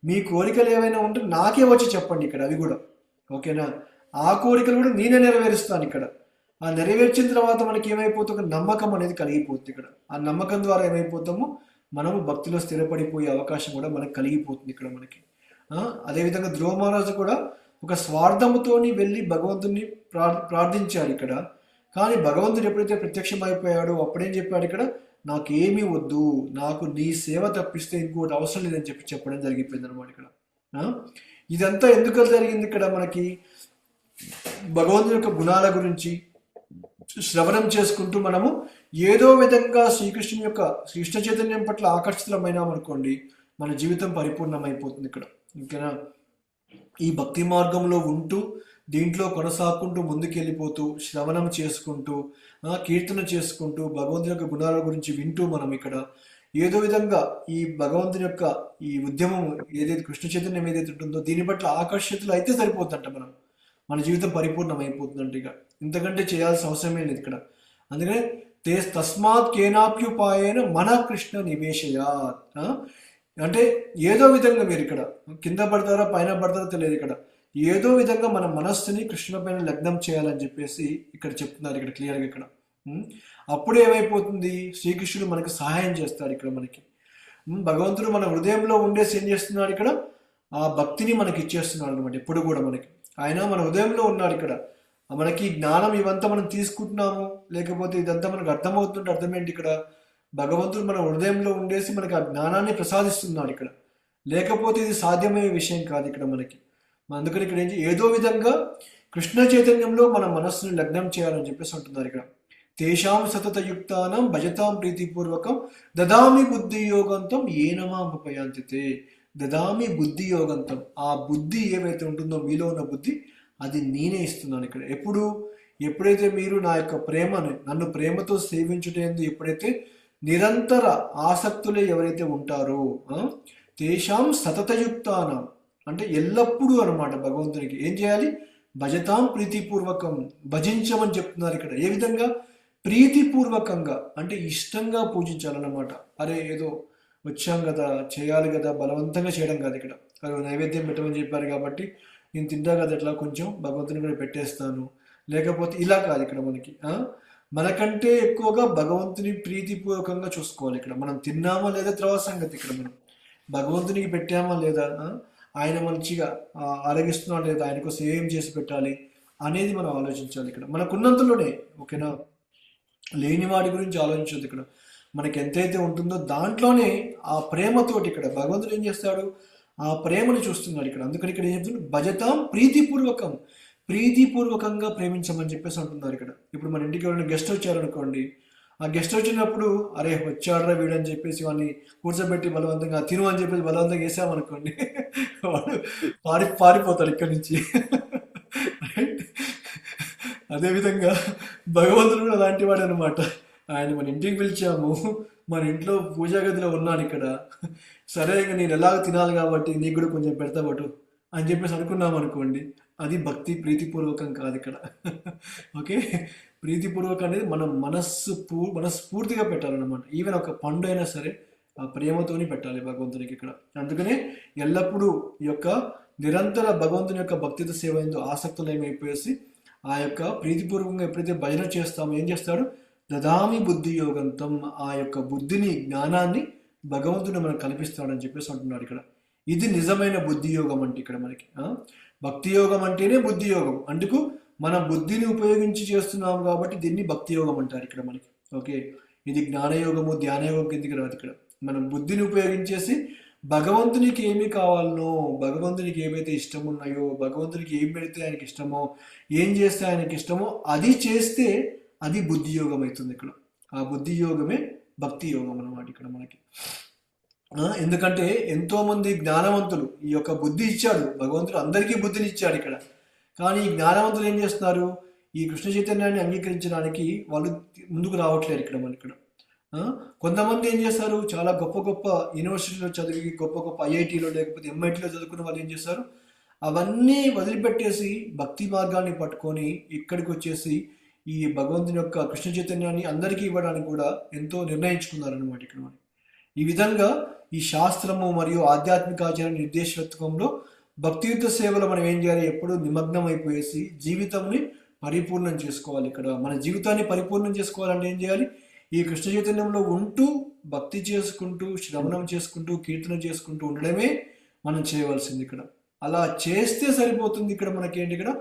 మీ కోరికలు ఏవైనా ఉంటే నాకే వచ్చి చెప్పండి ఇక్కడ, అవి కూడా ఓకేనా. ఆ కోరికలు కూడా నేనే నెరవేరుస్తాను ఇక్కడ. ఆ నెరవేర్చిన తర్వాత మనకి ఏమైపోతుంది, ఒక నమ్మకం అనేది కలిగిపోతుంది ఇక్కడ. ఆ నమ్మకం ద్వారా ఏమైపోతాము, మనము భక్తిలో స్థిరపడిపోయే అవకాశం కూడా మనకు కలిగిపోతుంది ఇక్కడ మనకి. అదేవిధంగా ధ్రువ మహారాజు కూడా ఒక స్వార్థముతోని వెళ్ళి భగవంతుని ప్రార్థించాడు ఇక్కడ. కానీ భగవంతుడు ఎప్పుడైతే ప్రత్యక్షం అయిపోయాడో అప్పుడేం చెప్పాడు ఇక్కడ, నాకేమీ వద్దు, నాకు నీ సేవ తప్పిస్తే ఇంకోటి అవసరం లేదని చెప్పడం జరిగిపోయింది అనమాట ఇక్కడ. ఇదంతా ఎందుకు జరిగింది ఇక్కడ మనకి, భగవంతుని యొక్క గుణాల గురించి శ్రవణం చేసుకుంటూ మనము ఏదో విధంగా శ్రీకృష్ణుని యొక్క కృష్ణ చైతన్యం పట్ల ఆకర్షితులమైనామనుకోండి, మన జీవితం పరిపూర్ణమైపోతుంది ఇక్కడ, ఓకేనా. ఈ భక్తి మార్గంలో ఉంటూ దీంట్లో కొనసాగుకుంటూ ముందుకెళ్ళిపోతూ శ్రవణం చేసుకుంటూ కీర్తన చేసుకుంటూ భగవంతుని యొక్క గుణాల గురించి వింటూ మనం ఇక్కడ ఏదో విధంగా ఈ భగవంతుని యొక్క ఈ ఉద్యమం ఏదైతే కృష్ణ చైతన్యం ఏదైతే ఉంటుందో దీని పట్ల ఆకర్షితులు అయితే సరిపోతుందంట, మన జీవితం పరిపూర్ణం అయిపోతుందంట. ఇక ఇంతకంటే చేయాల్సిన అవసరమే లేదు ఇక్కడ. అందుకనే తస్మాత్ కేనాప్యుపాయన మన కృష్ణ నివేశయాత్, అంటే ఏదో విధంగా మీరు ఇక్కడ కింద పడతారా పైన పడతారో తెలియదు, ఇక్కడ ఏదో విధంగా మన మనస్సుని కృష్ణ పైన లగ్నం చేయాలని చెప్పేసి ఇక్కడ చెప్తున్నారు ఇక్కడ క్లియర్గా ఇక్కడ. అప్పుడు ఏమైపోతుంది, శ్రీకృష్ణుడు మనకి సహాయం చేస్తాడు ఇక్కడ మనకి. భగవంతుడు మన హృదయంలో ఉండేసి ఏం చేస్తున్నాడు ఇక్కడ, ఆ భక్తిని మనకి ఇచ్చేస్తున్నాడు అనమాట. ఎప్పుడు కూడా మనకి ఆయన మన హృదయంలో ఉన్నాడు ఇక్కడ. మనకి జ్ఞానం ఇవంతా మనం తీసుకుంటున్నాము, లేకపోతే ఇదంతా మనకు అర్థమవుతుంటే అర్థం ఏంటి, ఇక్కడ భగవంతుడు మన హృదయంలో ఉండేసి మనకి ఆ జ్ఞానాన్ని ప్రసాదిస్తున్నాడు ఇక్కడ. లేకపోతే ఇది సాధ్యమయ్యే విషయం కాదు ఇక్కడ మనకి. అందుకని ఇక్కడ ఏదో విధంగా కృష్ణ చైతన్యంలో మన మనస్సుని లగ్నం చేయాలని చెప్పేసి అంటున్నారు ఇక్కడ. తేషాం సతతయుక్తానం భజతాం ప్రీతిపూర్వకం దదామి బుద్ధి యోగంతం ఏనమాపయాంతితే. దదామి బుద్ధి యోగంతం, ఆ బుద్ధి ఏవైతే ఉంటుందో మీలో ఉన్న బుద్ధి అది నేనే ఇస్తున్నాను ఇక్కడ. ఎప్పుడైతే మీరు నా యొక్క నన్ను ప్రేమతో సేవించుటేందు ఎప్పుడైతే నిరంతర ఆసక్తులే ఎవరైతే ఉంటారో, తేషాం సతతయుక్తానం అంటే ఎల్లప్పుడూ అనమాట భగవంతునికి ఏం చేయాలి, భజతాం ప్రీతిపూర్వకం, భజించమని చెప్తున్నారు ఇక్కడ. ఏ విధంగా, ప్రీతిపూర్వకంగా అంటే ఇష్టంగా పూజించాలన్నమాట. అరే ఏదో వచ్చాం కదా చేయాలి కదా బలవంతంగా చేయడం కాదు ఇక్కడ. నైవేద్యం పెట్టమని చెప్పారు కాబట్టి నేను తింటా కదా ఎట్లా కొంచెం భగవంతుని కూడా పెట్టేస్తాను, లేకపోతే ఇలా కాదు ఇక్కడ మనకి. మనకంటే ఎక్కువగా భగవంతుని ప్రీతిపూర్వకంగా చూసుకోవాలి ఇక్కడ. మనం తిన్నామా లేదా తర్వాత సంగతి, ఇక్కడ మనం భగవంతునికి పెట్టామా లేదా, ఆయన మంచిగా ఆరగిస్తున్నాడు లేదా, ఆయన కోసం ఏం చేసి పెట్టాలి అనేది మనం ఆలోచించాలి ఇక్కడ. మనకున్నంతలోనే, ఓకేనా, లేని వాడి గురించి ఆలోచించదు ఇక్కడ. మనకి ఎంతైతే ఉంటుందో దాంట్లోనే ఆ ప్రేమతోటి ఇక్కడ భగవంతుడు ఏం చేస్తాడు, ఆ ప్రేమను చూస్తున్నాడు ఇక్కడ. అందుకని ఇక్కడ ఏం చెప్తున్నాడు, భజతాం ప్రీతిపూర్వకంగా ప్రేమించమని చెప్పేసి అంటున్నారు ఇక్కడ. ఇప్పుడు మన ఇంటికి ఎవరైనా గెస్ట్ వచ్చారనుకోండి, ఆ గెస్ట్ వచ్చినప్పుడు అరే వచ్చాడరా వీడు అని చెప్పేసి వాడిని కూర్చోబెట్టి బలవంతంగా తిను అని చెప్పేసి బలవంతంగా వేసామనుకోండి, వాడు పారిపోతాడు ఇక్కడి నుంచి. అదేవిధంగా భగవంతుడు కూడా అలాంటి వాడు అనమాట. ఆయన మన ఇంటికి పిలిచాము, మన ఇంట్లో పూజా గదిలో ఉన్నాను ఇక్కడ, సరే ఇంకా నేను ఎలాగ తినాలి కాబట్టి నీకు కూడా కొంచెం పెడతా పట్టు అని చెప్పేసి అనుకున్నాం అనుకోండి, అది భక్తి ప్రీతిపూర్వకం కాదు ఇక్కడ. ఓకే, ప్రీతిపూర్వకం అనేది మనం మనస్ఫూర్తిగా పెట్టాలన్నమాట. ఈవెన్ ఒక పండు అయినా సరే ఆ ప్రేమతోని పెట్టాలి భగవంతునికి ఇక్కడ. అందుకనే ఎల్లప్పుడూ ఈ యొక్క నిరంతర భగవంతుని యొక్క భక్తితో సేవ ఎందు ఆసక్తులమైపోయేసి ఆ యొక్క ప్రీతిపూర్వకంగా ఎప్పుడైతే భజన చేస్తామో ఏం చేస్తాడు, దదామి బుద్ధి యోగంతం, ఆ యొక్క బుద్ధిని జ్ఞానాన్ని భగవంతుడు మనకు కల్పిస్తాడని చెప్పేసి అంటున్నాడు ఇక్కడ. ఇది నిజమైన బుద్ధి యోగం అంటే ఇక్కడ మనకి భక్తి యోగం అంటేనే బుద్ధి యోగం. అందుకు మన బుద్ధిని ఉపయోగించి చేస్తున్నాం కాబట్టి దీన్ని భక్తి యోగం అంటారు ఇక్కడ మనకి. ఓకే, ఇది జ్ఞానయోగము ధ్యానయోగం కిందకి రాదు. ఇక్కడ మనం బుద్ధిని ఉపయోగించేసి భగవంతునికి ఏమి కావాలనో, భగవంతునికి ఏవైతే ఇష్టం ఉన్నాయో, భగవంతునికి ఏం పెడితే ఆయనకి ఇష్టమో, ఏం చేస్తే ఆయనకి ఇష్టమో అది చేస్తే అది బుద్ధి యోగం అవుతుంది ఇక్కడ. ఆ బుద్ధి యోగమే భక్తి యోగం అన్నమాట ఇక్కడ మనకి. ఎందుకంటే ఎంతో మంది జ్ఞానవంతులు ఈ యొక్క బుద్ధి ఇచ్చాడు భగవంతుడు, అందరికీ బుద్ధిని ఇచ్చాడు ఇక్కడ. కానీ ఈ జ్ఞానవంతులు ఏం చేస్తున్నారు, ఈ కృష్ణ చైతన్యాన్ని అంగీకరించడానికి వాళ్ళు ముందుకు రావట్లేరు ఇక్కడ మన ఇక్కడ. కొంతమంది ఏం చేస్తారు, చాలా గొప్ప గొప్ప యూనివర్సిటీలో చదివి గొప్ప గొప్ప ఐఐటీలో లేకపోతే ఎంఐటీలో చదువుకున్న వాళ్ళు ఏం చేస్తారు, అవన్నీ వదిలిపెట్టేసి భక్తి మార్గాన్ని పట్టుకొని ఇక్కడికి వచ్చేసి ఈ భగవంతుని యొక్క కృష్ణ చైతన్యాన్ని అందరికీ ఇవ్వడానికి కూడా ఎంతో నిర్ణయించుకున్నారనమాట ఇక్కడ మనం. ఈ విధంగా ఈ శాస్త్రము మరియు ఆధ్యాత్మిక ఆచార నిర్దేశకత్వంలో భక్తియుత సేవలో మనం ఏం చేయాలి, ఎప్పుడూ నిమగ్నం అయిపోయేసి జీవితంని పరిపూర్ణం చేసుకోవాలి. ఇక్కడ మన జీవితాన్ని పరిపూర్ణం చేసుకోవాలంటే ఏం చేయాలి, ఈ కృష్ణ చైతన్యంలో ఉంటూ భక్తి చేసుకుంటూ శ్రవణం చేసుకుంటూ కీర్తన చేసుకుంటూ ఉండడమే మనం చేయవలసింది ఇక్కడ. అలా చేస్తే సరిపోతుంది. ఇక్కడ మనకేంటి, ఇక్కడ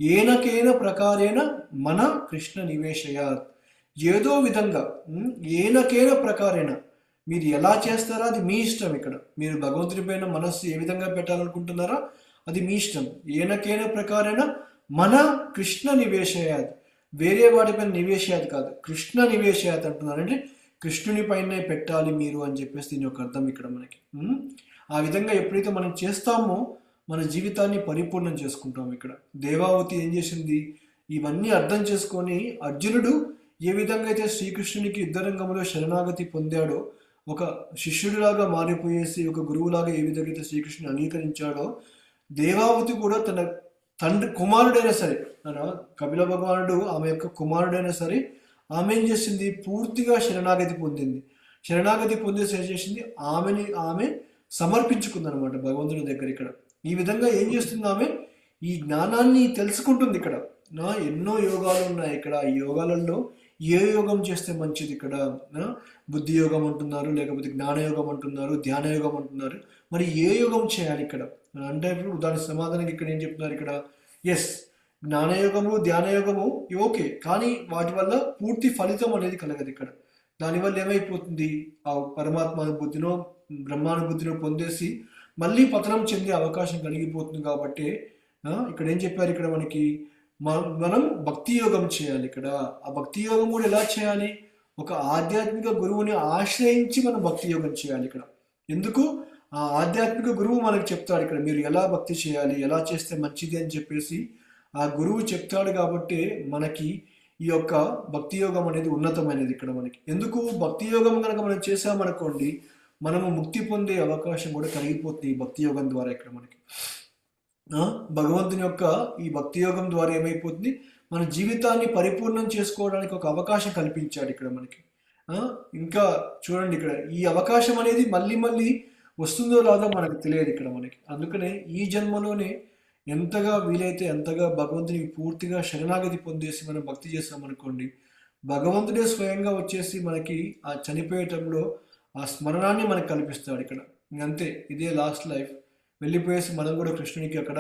ఏనకేన ప్రకారేణ మన కృష్ణ నివేశయాత్, ఏదో విధంగా ఏనకేన ప్రకారేణ మీరు ఎలా చేస్తారో అది మీ ఇష్టం. ఇక్కడ మీరు భగవంతుని పైన మనస్సు ఏ విధంగా పెట్టాలనుకుంటున్నారో అది మీ ఇష్టం. ఏనకేన ప్రకారేణ మన కృష్ణ నివేశయాత్, వేరే వాటిపైన నివేశయాత్ కాదు, కృష్ణ నివేశయాత్ అంటున్నారు. అంటే కృష్ణుని పైన పెట్టాలి మీరు అని చెప్పేసి దీని యొక్క అర్థం ఇక్కడ మనకి. ఆ విధంగా ఎప్పుడైతే మనం చేస్తామో మన జీవితాన్ని పరిపూర్ణం చేసుకుంటాం. ఇక్కడ దేవావతి ఏం చేసింది, ఇవన్నీ అర్థం చేసుకొని అర్జునుడు ఏ విధంగా అయితే శ్రీకృష్ణునికి యుద్ధరంగంలో శరణాగతి పొందాడో, ఒక శిష్యుడిలాగా మారిపోయేసి ఒక గురువులాగా ఏ విధంగా అయితే శ్రీకృష్ణుని అంగీకరించాడో, దేవావతి కూడా తన తండ్రి కుమారుడైనా సరే, కపిల భగవానుడు ఆమె యొక్క కుమారుడైనా సరే ఆమె ఏం చేసింది, పూర్తిగా శరణాగతి పొందింది. శరణాగతి పొందేసి ఏం చేసింది, ఆమె సమర్పించుకుందనమాట భగవంతుని దగ్గర. ఇక్కడ ఈ విధంగా ఏం చేస్తుంది, ఆమె ఈ జ్ఞానాన్ని తెలుసుకుంటుంది. ఇక్కడ ఎన్నో యోగాలు ఉన్నాయి. ఇక్కడ ఈ యోగాలలో ఏ యోగం చేస్తే మంచిది, ఇక్కడ బుద్ధి యోగం అంటున్నారు, లేకపోతే జ్ఞానయోగం అంటున్నారు, ధ్యాన యోగం అంటున్నారు. మరి ఏ యోగం చేయాలి ఇక్కడ అంటే ఇప్పుడు దాని సమాధానం ఇక్కడ ఏం చెప్తున్నారు, ఇక్కడ ఎస్ జ్ఞానయోగము ధ్యానయోగము ఓకే, కానీ వాటి వల్ల పూర్తి ఫలితం అనేది కలగదు. ఇక్కడ దానివల్ల ఏమైపోతుంది, ఆ పరమాత్మానుభూతినో బ్రహ్మానుభూతినో పొందేసి మళ్ళీ పతనం చెందే అవకాశం కలిగిపోతుంది. కాబట్టి ఇక్కడ ఏం చెప్పారు, ఇక్కడ మనకి మనం భక్తి యోగం చేయాలి. ఇక్కడ ఆ భక్తి యోగం కూడా ఎలా చేయాలి, ఒక ఆధ్యాత్మిక గురువుని ఆశ్రయించి మనం భక్తి యోగం చేయాలి. ఇక్కడ ఎందుకు, ఆ ఆధ్యాత్మిక గురువు మనకు చెప్తాడు ఇక్కడ మీరు ఎలా భక్తి చేయాలి, ఎలా చేస్తే మంచిది అని చెప్పేసి ఆ గురువు చెప్తాడు. కాబట్టి మనకి ఈ యొక్క భక్తి యోగం అనేది ఉన్నతమైనది ఇక్కడ మనకి. ఎందుకు, భక్తి యోగం కనుక మనం చేసామనుకోండి మనము ముక్తి పొందే అవకాశం కూడా కలిగిపోతుంది ఈ భక్తి యోగం ద్వారా. ఇక్కడ మనకి భగవంతుని యొక్క ఈ భక్తి యోగం ద్వారా ఏమైపోతుంది, మన జీవితాన్ని పరిపూర్ణం చేసుకోవడానికి ఒక అవకాశం కల్పించాడు ఇక్కడ మనకి. ఇంకా చూడండి, ఇక్కడ ఈ అవకాశం అనేది మళ్ళీ మళ్ళీ వస్తుందో రాదో మనకు తెలియదు ఇక్కడ మనకి. అందుకనే ఈ జన్మలోనే ఎంతగా వీలైతే ఎంతగా భగవంతునికి పూర్తిగా శరణాగతి పొందేసి మనం భక్తి చేస్తామనుకోండి, భగవంతుడే స్వయంగా వచ్చేసి మనకి ఆ చనిపోయేటంలో ఆ స్మరణాన్ని మనకు కల్పిస్తాడు ఇక్కడ. అంతే, ఇదే లాస్ట్ లైఫ్, వెళ్ళిపోయేసి మనం కూడా కృష్ణునికి అక్కడ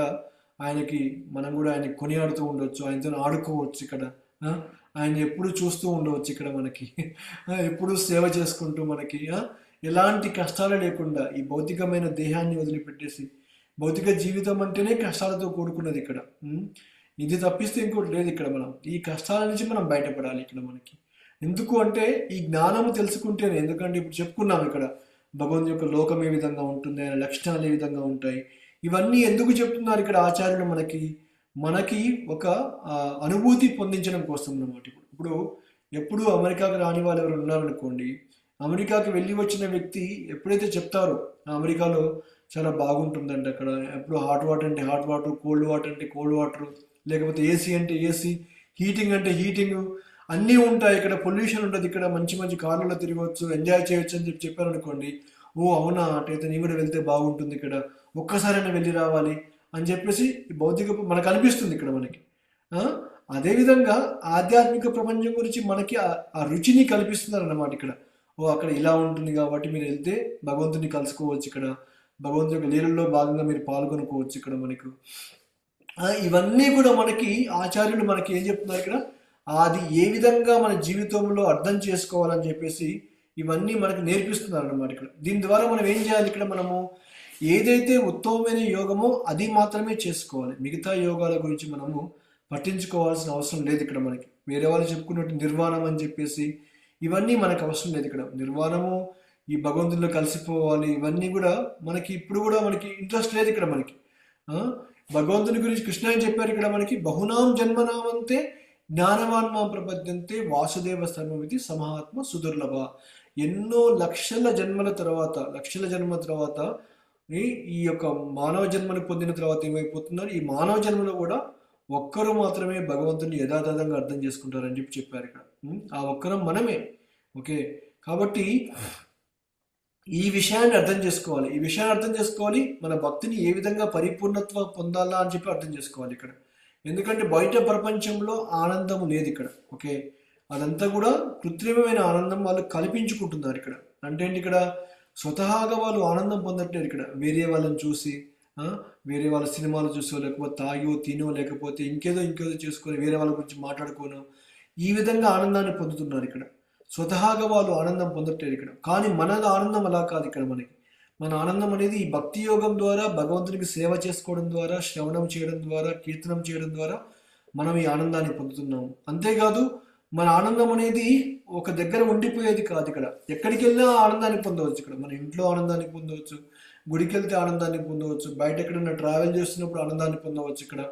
ఆయనకి మనం కూడా ఆయనకి కొనియాడుతూ ఉండవచ్చు, ఆయనతో ఆడుకోవచ్చు. ఇక్కడ ఆయన ఎప్పుడు చూస్తూ ఉండవచ్చు ఇక్కడ మనకి, ఎప్పుడు సేవ చేసుకుంటూ మనకి ఎలాంటి కష్టాలు లేకుండా ఈ భౌతికమైన దేహాన్ని వదిలిపెట్టేసి, భౌతిక జీవితం అంటేనే కష్టాలతో కూడుకున్నది ఇక్కడ. ఇది తప్పిస్తే ఇంకోటి లేదు ఇక్కడ. మనం ఈ కష్టాల నుంచి మనం బయటపడాలి ఇక్కడ మనకి. ఎందుకు అంటే ఈ జ్ఞానము తెలుసుకుంటేనే, ఎందుకంటే ఇప్పుడు చెప్పుకున్నాం ఇక్కడ భగవంతుని యొక్క లోకం ఏ విధంగా ఉంటుంది, ఆయన లక్షణాలు ఏ విధంగా ఉంటాయి, ఇవన్నీ ఎందుకు చెప్తున్నారు ఇక్కడ ఆచార్యులు మనకి ఒక అనుభూతి పొందించడం కోసం అన్నమాట. ఇప్పుడు ఎప్పుడు అమెరికాకి రాని వాళ్ళు ఎవరు ఉన్నారనుకోండి, అమెరికాకి వెళ్ళి వచ్చిన వ్యక్తి ఎప్పుడైతే చెప్తారో అమెరికాలో చాలా బాగుంటుందంటే అక్కడ ఎప్పుడు హాట్ వాటర్ అంటే హాట్ వాటర్, కోల్డ్ వాటర్ అంటే కోల్డ్ వాటర్, లేకపోతే ఏసీ అంటే ఏసీ, హీటింగ్ అంటే హీటింగ్, అన్నీ ఉంటాయి ఇక్కడ, పొల్యూషన్ ఉంటుంది ఇక్కడ, మంచి మంచి కార్లలో తిరగవచ్చు, ఎంజాయ్ చేయొచ్చు అని చెప్పారనుకోండి, ఓ అవునా అటైతే నీ కూడా వెళ్తే బాగుంటుంది, ఇక్కడ ఒక్కసారైనా వెళ్ళి రావాలి అని చెప్పేసి ఈ భౌతిక మనకు అనిపిస్తుంది ఇక్కడ మనకి. ఆ, అదేవిధంగా ఆధ్యాత్మిక ప్రపంచం గురించి మనకి ఆ రుచిని కల్పిస్తున్నారు అన్నమాట ఇక్కడ. ఓ అక్కడ ఇలా ఉంటుంది కాబట్టి మీరు వెళ్తే భగవంతుని కలుసుకోవచ్చు, ఇక్కడ భగవంతుని యొక్క లీలల్లో భాగంగా మీరు పాల్గొనుకోవచ్చు ఇక్కడ మనకు. ఇవన్నీ కూడా మనకి ఆచార్యులు మనకి ఏం చెప్తున్నారు ఇక్కడ, అది ఏ విధంగా మన జీవితంలో అర్థం చేసుకోవాలని చెప్పేసి ఇవన్నీ మనకు నేర్పిస్తున్నారు అన్నమాట ఇక్కడ. దీని ద్వారా మనం ఏం చేయాలి ఇక్కడ, మనము ఏదైతే ఉత్తమమైన యోగమో అది మాత్రమే చేసుకోవాలి. మిగతా యోగాల గురించి మనము పట్టించుకోవాల్సిన అవసరం లేదు ఇక్కడ మనకి. వేరే వాళ్ళు చెప్పుకున్నట్టు నిర్వాణం అని చెప్పేసి ఇవన్నీ మనకు అవసరం లేదు ఇక్కడ. నిర్వాణము, ఈ భగవంతుల్లో కలిసిపోవాలి, ఇవన్నీ కూడా మనకి ఇప్పుడు కూడా మనకి ఇంట్రెస్ట్ లేదు ఇక్కడ మనకి. భగవంతుని గురించి కృష్ణ ఏం చెప్పారు ఇక్కడ మనకి, బహునాం జన్మనామంతే జ్ఞానవాన్మా ప్రపద్యంతే వాసుదేవ సర్వమితి సమహాత్మ సుదుర్లభ. ఎన్నో లక్షల జన్మ తర్వాత ఈ యొక్క మానవ జన్మను పొందిన తర్వాత ఏమైపోతున్నారు, ఈ మానవ జన్మలో కూడా ఒక్కరు మాత్రమే భగవంతుని యథాతథంగా అర్థం చేసుకుంటారని చెప్పారు ఇక్కడ. ఆ ఒక్కరం మనమే. ఓకే, కాబట్టి ఈ విషయాన్ని అర్థం చేసుకోవాలి. మన భక్తిని ఏ విధంగా పరిపూర్ణత్వం పొందాలా అని చెప్పి అర్థం చేసుకోవాలి ఇక్కడ. ఎందుకంటే బయట ప్రపంచంలో ఆనందం లేదు ఇక్కడ. ఓకే, అదంతా కూడా కృత్రిమమైన ఆనందం వాళ్ళు కల్పించుకుంటున్నారు ఇక్కడ. అంటే ఏంటి, ఇక్కడ స్వతహాగా వాళ్ళు ఆనందం పొందట్లేదు ఇక్కడ. వేరే వాళ్ళని చూసి, వేరే వాళ్ళ సినిమాలు చూసో, లేకపోతే తాగో తినో, లేకపోతే ఇంకేదో చేసుకొని వేరే వాళ్ళ గురించి మాట్లాడుకోను, ఈ విధంగా ఆనందాన్ని పొందుతున్నారు ఇక్కడ. స్వతహాగా వాళ్ళు ఆనందం పొందట్లేదు ఇక్కడ. కానీ మన ఆనందం అలా కాదు ఇక్కడ. మన ఆనందం అనేది ఈ భక్తి యోగం ద్వారా, భగవంతునికి సేవ చేసుకోవడం ద్వారా, శ్రవణం చేయడం ద్వారా, కీర్తనం చేయడం ద్వారా మనం ఈ ఆనందాన్ని పొందుతున్నాము. అంతేకాదు మన ఆనందం అనేది ఒక దగ్గర ఉండిపోయేది కాదు ఇక్కడ. ఎక్కడికి వెళ్ళినా ఆనందాన్ని పొందవచ్చు ఇక్కడ. మన ఇంట్లో ఆనందాన్ని పొందవచ్చు, గుడికి వెళ్తే ఆనందాన్ని పొందవచ్చు, బయట ఎక్కడైనా ట్రావెల్ చేస్తున్నప్పుడు ఆనందాన్ని పొందవచ్చు ఇక్కడ.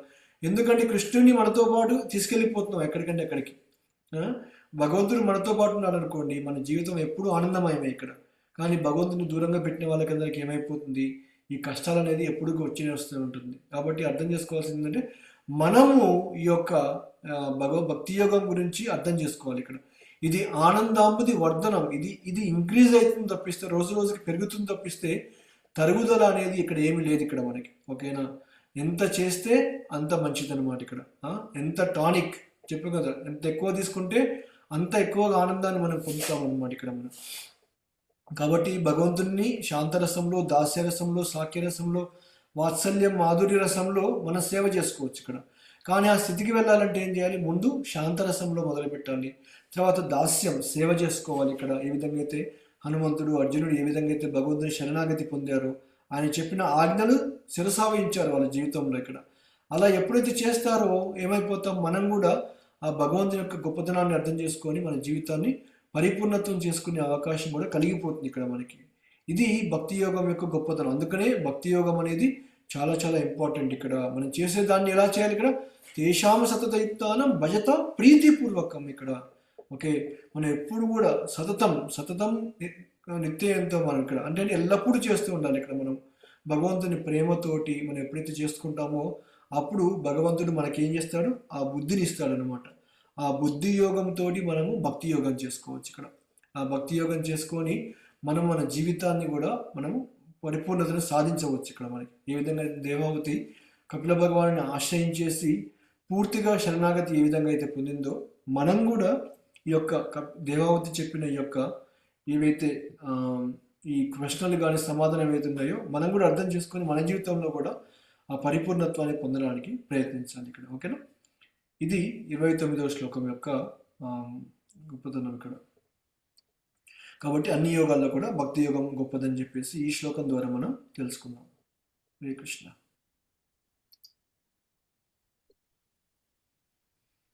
ఎందుకంటే కృష్ణుడిని మనతో పాటు తీసుకెళ్ళిపోతున్నాం ఎక్కడికంటే ఎక్కడికి. భగవంతుడు మనతో పాటు ఉన్నాడు అనుకోండి, మన జీవితం ఎప్పుడూ ఆనందమయమే ఇక్కడ. కానీ భగవంతుని దూరంగా పెట్టిన వాళ్ళకందరికి ఏమైపోతుంది, ఈ కష్టాలు అనేది ఎప్పుడు వస్తూ ఉంటుంది. కాబట్టి అర్థం చేసుకోవాల్సింది ఏంటంటే, మనము ఈ యొక్క భక్తి యోగం గురించి అర్థం చేసుకోవాలి ఇక్కడ. ఇది ఆనందాంబుది వర్ధనం, ఇది ఇంక్రీజ్ అవుతుంది తప్పిస్తే, రోజు రోజుకి పెరుగుతుంది తప్పిస్తే తరుగుదల అనేది ఇక్కడ ఏమీ లేదు ఇక్కడ మనకి. ఓకేనా, ఎంత చేస్తే అంత మంచిది అనమాట ఇక్కడ. ఎంత టానిక్ చెప్పు కదా, ఎంత ఎక్కువ తీసుకుంటే అంత ఎక్కువగా ఆనందాన్ని మనం పొందుతాం అనమాట ఇక్కడ మనం. కాబట్టి భగవంతుని శాంతరసంలో, దాస్యరసంలో, సాఖ్యరసంలో, వాత్సల్యం, మాధుర్య రసంలో మనం సేవ చేసుకోవచ్చు ఇక్కడ. కానీ ఆ స్థితికి వెళ్ళాలంటే ఏం చేయాలి, ముందు శాంతరసంలో మొదలు పెట్టాలి, తర్వాత దాస్యం సేవ చేసుకోవాలి ఇక్కడ. ఏ విధంగా అయితే హనుమంతుడు, అర్జునుడు ఏ విధంగా అయితే భగవంతుని శరణాగతి పొందారో, ఆయన చెప్పిన ఆజ్ఞలు శిరసావహించారు వాళ్ళ జీవితంలో ఇక్కడ. అలా ఎప్పుడైతే చేస్తారో ఏమైపోతాం, మనం కూడా ఆ భగవంతుని యొక్క గొప్పతనాన్ని అర్థం చేసుకొని మన జీవితాన్ని పరిపూర్ణత్వం చేసుకునే అవకాశం కూడా కలిగిపోతుంది ఇక్కడ మనకి. ఇది భక్తి యోగం యొక్క గొప్పతనం. అందుకనే భక్తి యోగం అనేది చాలా చాలా ఇంపార్టెంట్ ఇక్కడ. మనం చేసేదాన్ని ఎలా చేయాలి ఇక్కడ, తేషామ సతతయుక్తానం భజత ప్రీతిపూర్వకం ఇక్కడ. ఓకే, మనం ఎప్పుడు కూడా సతతం నిత్యంతో మనం ఇక్కడ అంటే ఎల్లప్పుడూ చేస్తూ ఉండాలి ఇక్కడ. మనం భగవంతుని ప్రేమతోటి మనం ఎప్పుడైతే చేసుకుంటామో అప్పుడు భగవంతుడు మనకేం చేస్తాడు, ఆ బుద్ధిని ఇస్తాడు అనమాట. ఆ బుద్ధి యోగంతో మనము భక్తి యోగం చేసుకోవచ్చు ఇక్కడ. ఆ భక్తి యోగం చేసుకొని మనం మన జీవితాన్ని కూడా మనము పరిపూర్ణతను సాధించవచ్చు ఇక్కడ మనకి. ఏ విధంగా దేవావతి కపిల భగవాన్ని ఆశ్రయించేసి పూర్తిగా శరణాగతి ఏ విధంగా అయితే పొందిందో, మనం కూడా ఈ యొక్క దేవావతి చెప్పిన ఈ యొక్క ఏవైతే ఈ ప్రశ్నలు కానీ సమాధానం ఏవైతే ఉన్నాయో మనం కూడా అర్థం చేసుకొని మన జీవితంలో కూడా ఆ పరిపూర్ణత్వాన్ని పొందడానికి ప్రయత్నించాలి ఇక్కడ. ఓకేనా, ఇది 29వ శ్లోకం యొక్క గొప్పతనం ఇక్కడ. కాబట్టి అన్ని యోగాల్లో కూడా భక్తి యోగం గొప్పదని చెప్పేసి ఈ శ్లోకం ద్వారా మనం తెలుసుకుందాం. హరే కృష్ణ.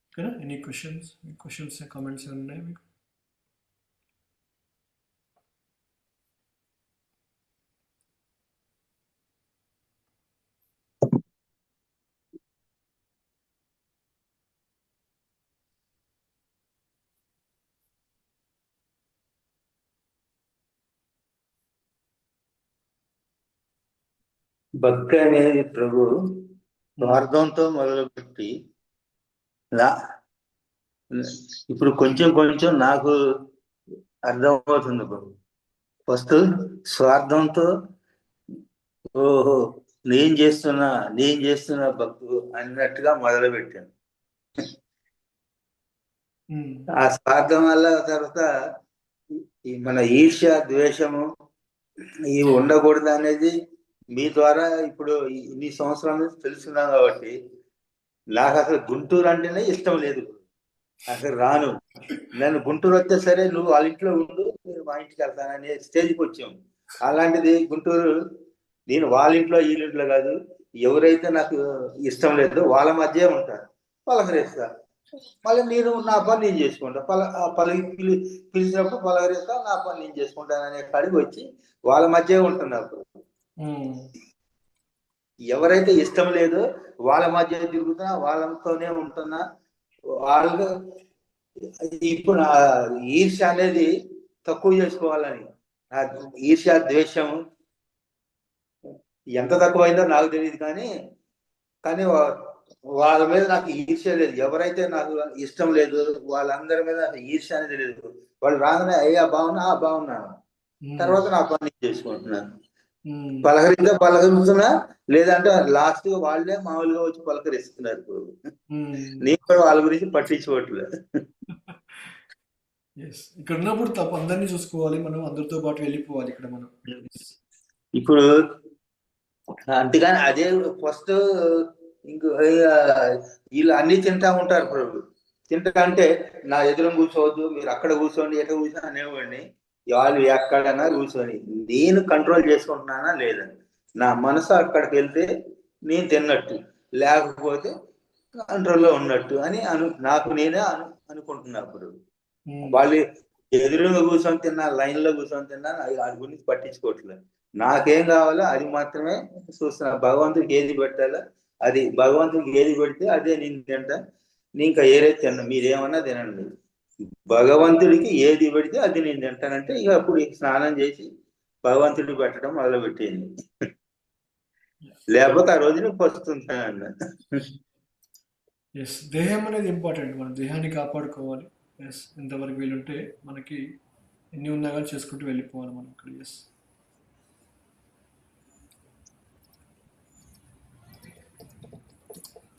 ఓకేనా, ఎనీ క్వశ్చన్స్ కామెంట్స్ ఉన్నాయి మీకు? భక్తి అనేది ప్రభు స్వార్థంతో మొదలుపెట్టి ఇప్పుడు కొంచెం నాకు అర్థమవుతుంది ప్రభు. ఫస్ట్ స్వార్థంతో ఓహో నేను చేస్తున్న భక్తు అన్నట్టుగా మొదలు పెట్టాను. ఆ స్వార్థం వల్ల తర్వాత ఈ మన ఈర్ష్య ద్వేషము ఇవి ఉండకూడదు అనేది మీ ద్వారా ఇప్పుడు ఇన్ని సంవత్సరాల నుంచి తెలుసుకున్నాను కాబట్టి నాకు అసలు గుంటూరు అంటేనే ఇష్టం లేదు. అసలు రాను. నేను గుంటూరు వస్తే సరే నువ్వు వాళ్ళ ఇంట్లో ఉండు, నేను మా ఇంటికి వెళ్తాననే స్టేజ్కి వచ్చాము. అలాంటిది గుంటూరు నేను వాళ్ళ ఇంట్లో వీళ్ళింట్లో కాదు, ఎవరైతే నాకు ఇష్టం లేదో వాళ్ళ మధ్య ఉంటాను, పలకరిస్తా. మళ్ళీ నేను నా పని నేను చేసుకుంటా. పిలిచినప్పుడు పలకరిస్తా, నా పని నేను చేసుకుంటాను అనే కాడికి వచ్చి వాళ్ళ మధ్య ఉంటున్నప్పుడు ఎవరైతే ఇష్టం లేదో వాళ్ళ మధ్య తిరుగుతున్నా, వాళ్ళతోనే ఉంటున్నా. వాళ్ళు ఇప్పుడు ఈర్ష్య అనేది తక్కువ చేసుకోవాలని, ఆ ఈర్ష్య ద్వేషం ఎంత తక్కువైందో నాకు తెలియదు, కానీ వాళ్ళ మీద నాకు ఈర్ష్య లేదు. ఎవరైతే నాకు ఇష్టం లేదు వాళ్ళందరి మీద నాకు ఈర్ష్య అనేది లేదు. వాళ్ళు రాగానే అయ్యా బాగున్నాను, తర్వాత నా పని చేసుకుంటున్నాను. పలకరిస్తున్నా, లేదంటే లాస్ట్ వాళ్ళే మామూలుగా వచ్చి పలకరిస్తున్నారు. నేను కూడా వాళ్ళ గురించి పట్టించుకోవట్లేదు. ఇక్కడ ఉన్నప్పుడు తప్ప అందరినీ చూసుకోవాలి, మనం అందరితో పాటు వెళ్ళిపోవాలి ఇక్కడ మనం. ఇప్పుడు అంతేగాని అదే ఫస్ట్ ఇంక వీళ్ళు అన్ని తింటా ఉంటారు ప్రభు. తింటా అంటే నా ఎదురు కూర్చోవద్దు, మీరు అక్కడ కూర్చోండి, ఎక్కడ కూర్చొని అనేవాడిని. వాళ్ళు ఎక్కడన్నా కూర్చొని నేను కంట్రోల్ చేసుకుంటున్నానా లేదని. నా మనసు అక్కడికి వెళ్తే నేను తిన్నట్టు, లేకపోతే కంట్రోల్లో ఉన్నట్టు అని నాకు నేనే అనుకుంటున్నప్పుడు వాళ్ళు ఎదురుగా కూర్చొని తిన్నా, లైన్ లో కూర్చొని తిన్నా, వాడి గురించి పట్టించుకోవట్లేదు. నాకేం కావాలో అది మాత్రమే చూస్తున్నా. భగవంతుడికి ఏది పెట్టాలో అది, భగవంతుడికి ఏది పెడితే అదే నేను తింటా. నేను ఇంకా ఏదైతే తిన్నా, మీరేమన్నా తినండి, భగవంతుడికి ఏది పెడితే అది నేను తింటానంటే ఇక అప్పుడు స్నానం చేసి భగవంతుడికి పెట్టడం మొదలు పెట్టేయండి. లేకపోతే ఆ రోజు నేను పస్తుంటాను. దేహం అనేది ఇంపార్టెంట్, మనం దేహాన్ని కాపాడుకోవాలి. ఎంతవరకు వీలుంటే మనకి ఎన్ని ఉన్నా కానీ చేసుకుంటూ వెళ్ళిపోవాలి మనం ఇక్కడ.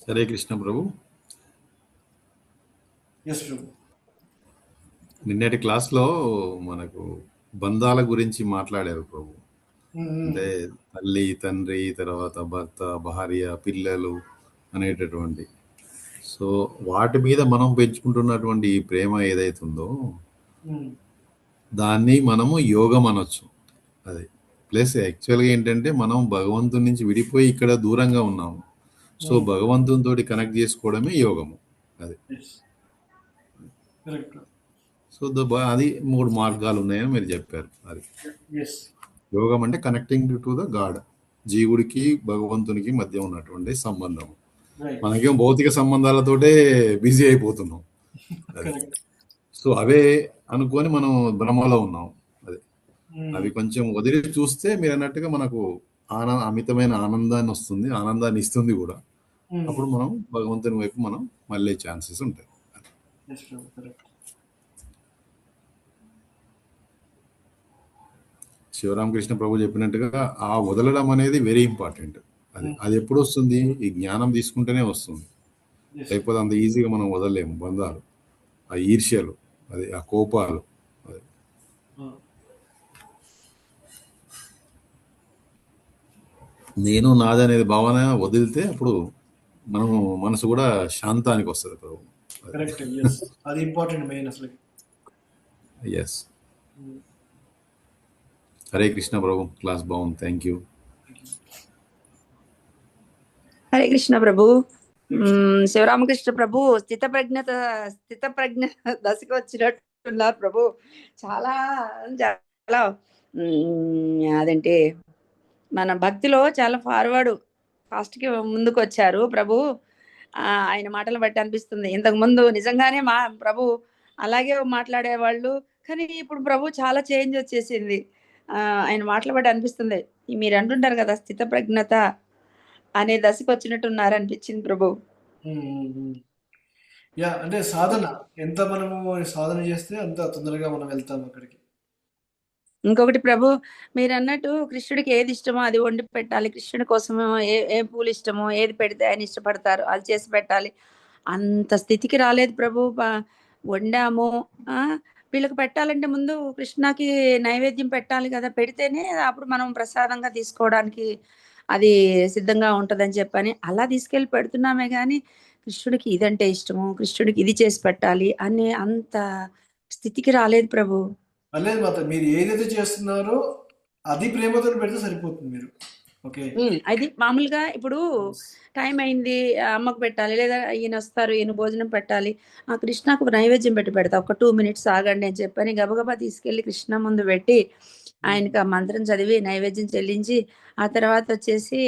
హరే కృష్ణ ప్రభు. నిన్నటి క్లాస్లో మనకు బంధాల గురించి మాట్లాడారు ప్రభు. అంటే తల్లి, తండ్రి, తర్వాత భర్త, భార్య, పిల్లలు అనేటటువంటి. సో వాటి మీద మనం పెంచుకుంటున్నటువంటి ఈ ప్రేమ ఏదైతుందో దాన్ని మనము యోగం అనొచ్చు. అది ప్లస్ యాక్చువల్గా ఏంటంటే మనం భగవంతుని నుంచి విడిపోయి ఇక్కడ దూరంగా ఉన్నాము. సో భగవంతునితో కనెక్ట్ చేసుకోవడమే యోగము. అది సో అది 3 మార్గాలు ఉన్నాయని మీరు చెప్పారు. అది యోగం అంటే కనెక్టింగ్ టు ద గాడ్, జీవుడికి భగవంతునికి మధ్య ఉన్నటువంటి సంబంధం. మనకేం భౌతిక సంబంధాలతోటే బిజీ అయిపోతున్నాం. సో అవే అనుకొని మనం భ్రమలో ఉన్నాం. అది అవి కొంచెం వదిలి చూస్తే మీరు అన్నట్టుగా మనకు అమితమైన ఆనందాన్ని వస్తుంది, ఆనందాన్ని ఇస్తుంది కూడా. అప్పుడు మనం భగవంతుని వైపు మనం మళ్ళీ ఛాన్సెస్ ఉంటాయి. శివరామకృష్ణ ప్రభు చెప్పినట్టుగా ఆ వదలడం అనేది వెరీ ఇంపార్టెంట్. అది ఎప్పుడు వస్తుంది? ఈ జ్ఞానం తీసుకుంటేనే వస్తుంది. లేకపోతే అంత ఈజీగా మనం వదలలేము బంధాలు, ఆ ఈర్ష్యలు, అది ఆ కోపాలు. నేను నాదనేది భావన వదిలితే అప్పుడు మనం మనసు కూడా శాంతానికి వస్తుంది ప్రభు. అది ఇంపార్టెంట్ మెయిన్ అసలు. ఎస్. హరే కృష్ణ ప్రభు, క్లాస్ బాగుంది, థ్యాంక్ యూ. హరే కృష్ణ ప్రభు. శివరామకృష్ణ ప్రభు స్థిత ప్రజ్ఞ దశకు వచ్చినట్టున్నారు ప్రభు. చాలా చాలా అదంటే మన భక్తిలో చాలా ఫాస్ట్కి ముందుకు వచ్చారు ప్రభు. ఆయన మాటలు బట్టి అనిపిస్తుంది, ఇంతకు ముందు నిజంగానే మా ప్రభు అలాగే మాట్లాడేవాళ్ళు, కానీ ఇప్పుడు ప్రభు చాలా చేంజ్ వచ్చేసింది. ఆయన మాటలు బట్టి అనిపిస్తుంది, మీరు అంటుంటారు కదా స్థిత ప్రజ్ఞత అనే దశకు వచ్చినట్టున్నారు అనిపించింది ప్రభు. అంటే సాధన ఎంత మనము సాధన చేస్తే అంత తొందరగా మనం వెళ్తాం అక్కడికి. ఇంకొకటి ప్రభు, మీరు అన్నట్టు కృష్ణుడికి ఏది ఇష్టమో అది వండి పెట్టాలి. కృష్ణుడి కోసం ఏ పూలు ఇష్టమో ఏది పెడితే ఆయన ఇష్టపడతారు అది చేసి పెట్టాలి. అంత స్థితికి రాలేదు ప్రభు. వండాము, వీళ్ళకి పెట్టాలంటే ముందు కృష్ణకి నైవేద్యం పెట్టాలి కదా, పెడితేనే అప్పుడు మనం ప్రసాదంగా తీసుకోవడానికి అది సిద్ధంగా ఉంటదని చెప్పని అలా తీసుకెళ్ళి పెడుతున్నామే కానీ కృష్ణుడికి ఇదంటే ఇష్టము, కృష్ణుడికి ఇది చేసి పెట్టాలి అనే అంత స్థితికి రాలేదు ప్రభు. పర్లేదు మాత, మీరు ఏదైతే చేస్తున్నారో అది ప్రేమతో పెడితే సరిపోతుంది మీరు. ఓకే, అది మామూలుగా ఇప్పుడు టైం అయింది, అమ్మకు పెట్టాలి, లేదా ఈయన వస్తారు, ఈయన భోజనం పెట్టాలి, ఆ కృష్ణకు నైవేద్యం పెట్టి పెడతా, ఒక 2 minutes ఆగండి అని చెప్పని గబగబా తీసుకెళ్లి కృష్ణ ముందు పెట్టి ఆయనకి ఆ మంత్రం చదివి నైవేద్యం చెల్లించి ఆ తర్వాత వచ్చేసి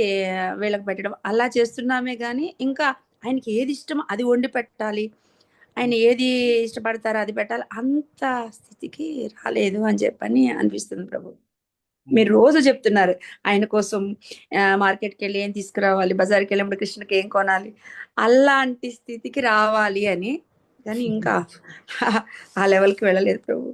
వీళ్ళకి పెట్టడం అలా చేస్తున్నామే కానీ ఇంకా ఆయనకి ఏది ఇష్టమో అది వండి పెట్టాలి, ఆయన ఏది ఇష్టపడతారో అది పెట్టాలి, అంత స్థితికి రాలేదు అని చెప్పని అనిపిస్తుంది ప్రభు. మీరు రోజు చెప్తున్నారు ఆయన కోసం మార్కెట్కి వెళ్ళి ఏం తీసుకురావాలి, బజార్కి వెళ్ళినప్పుడు కృష్ణకి ఏం కొనాలి, అలాంటి స్థితికి రావాలి అని, కానీ ఇంకా ఆ లెవెల్కి వెళ్ళలేదు ప్రభు.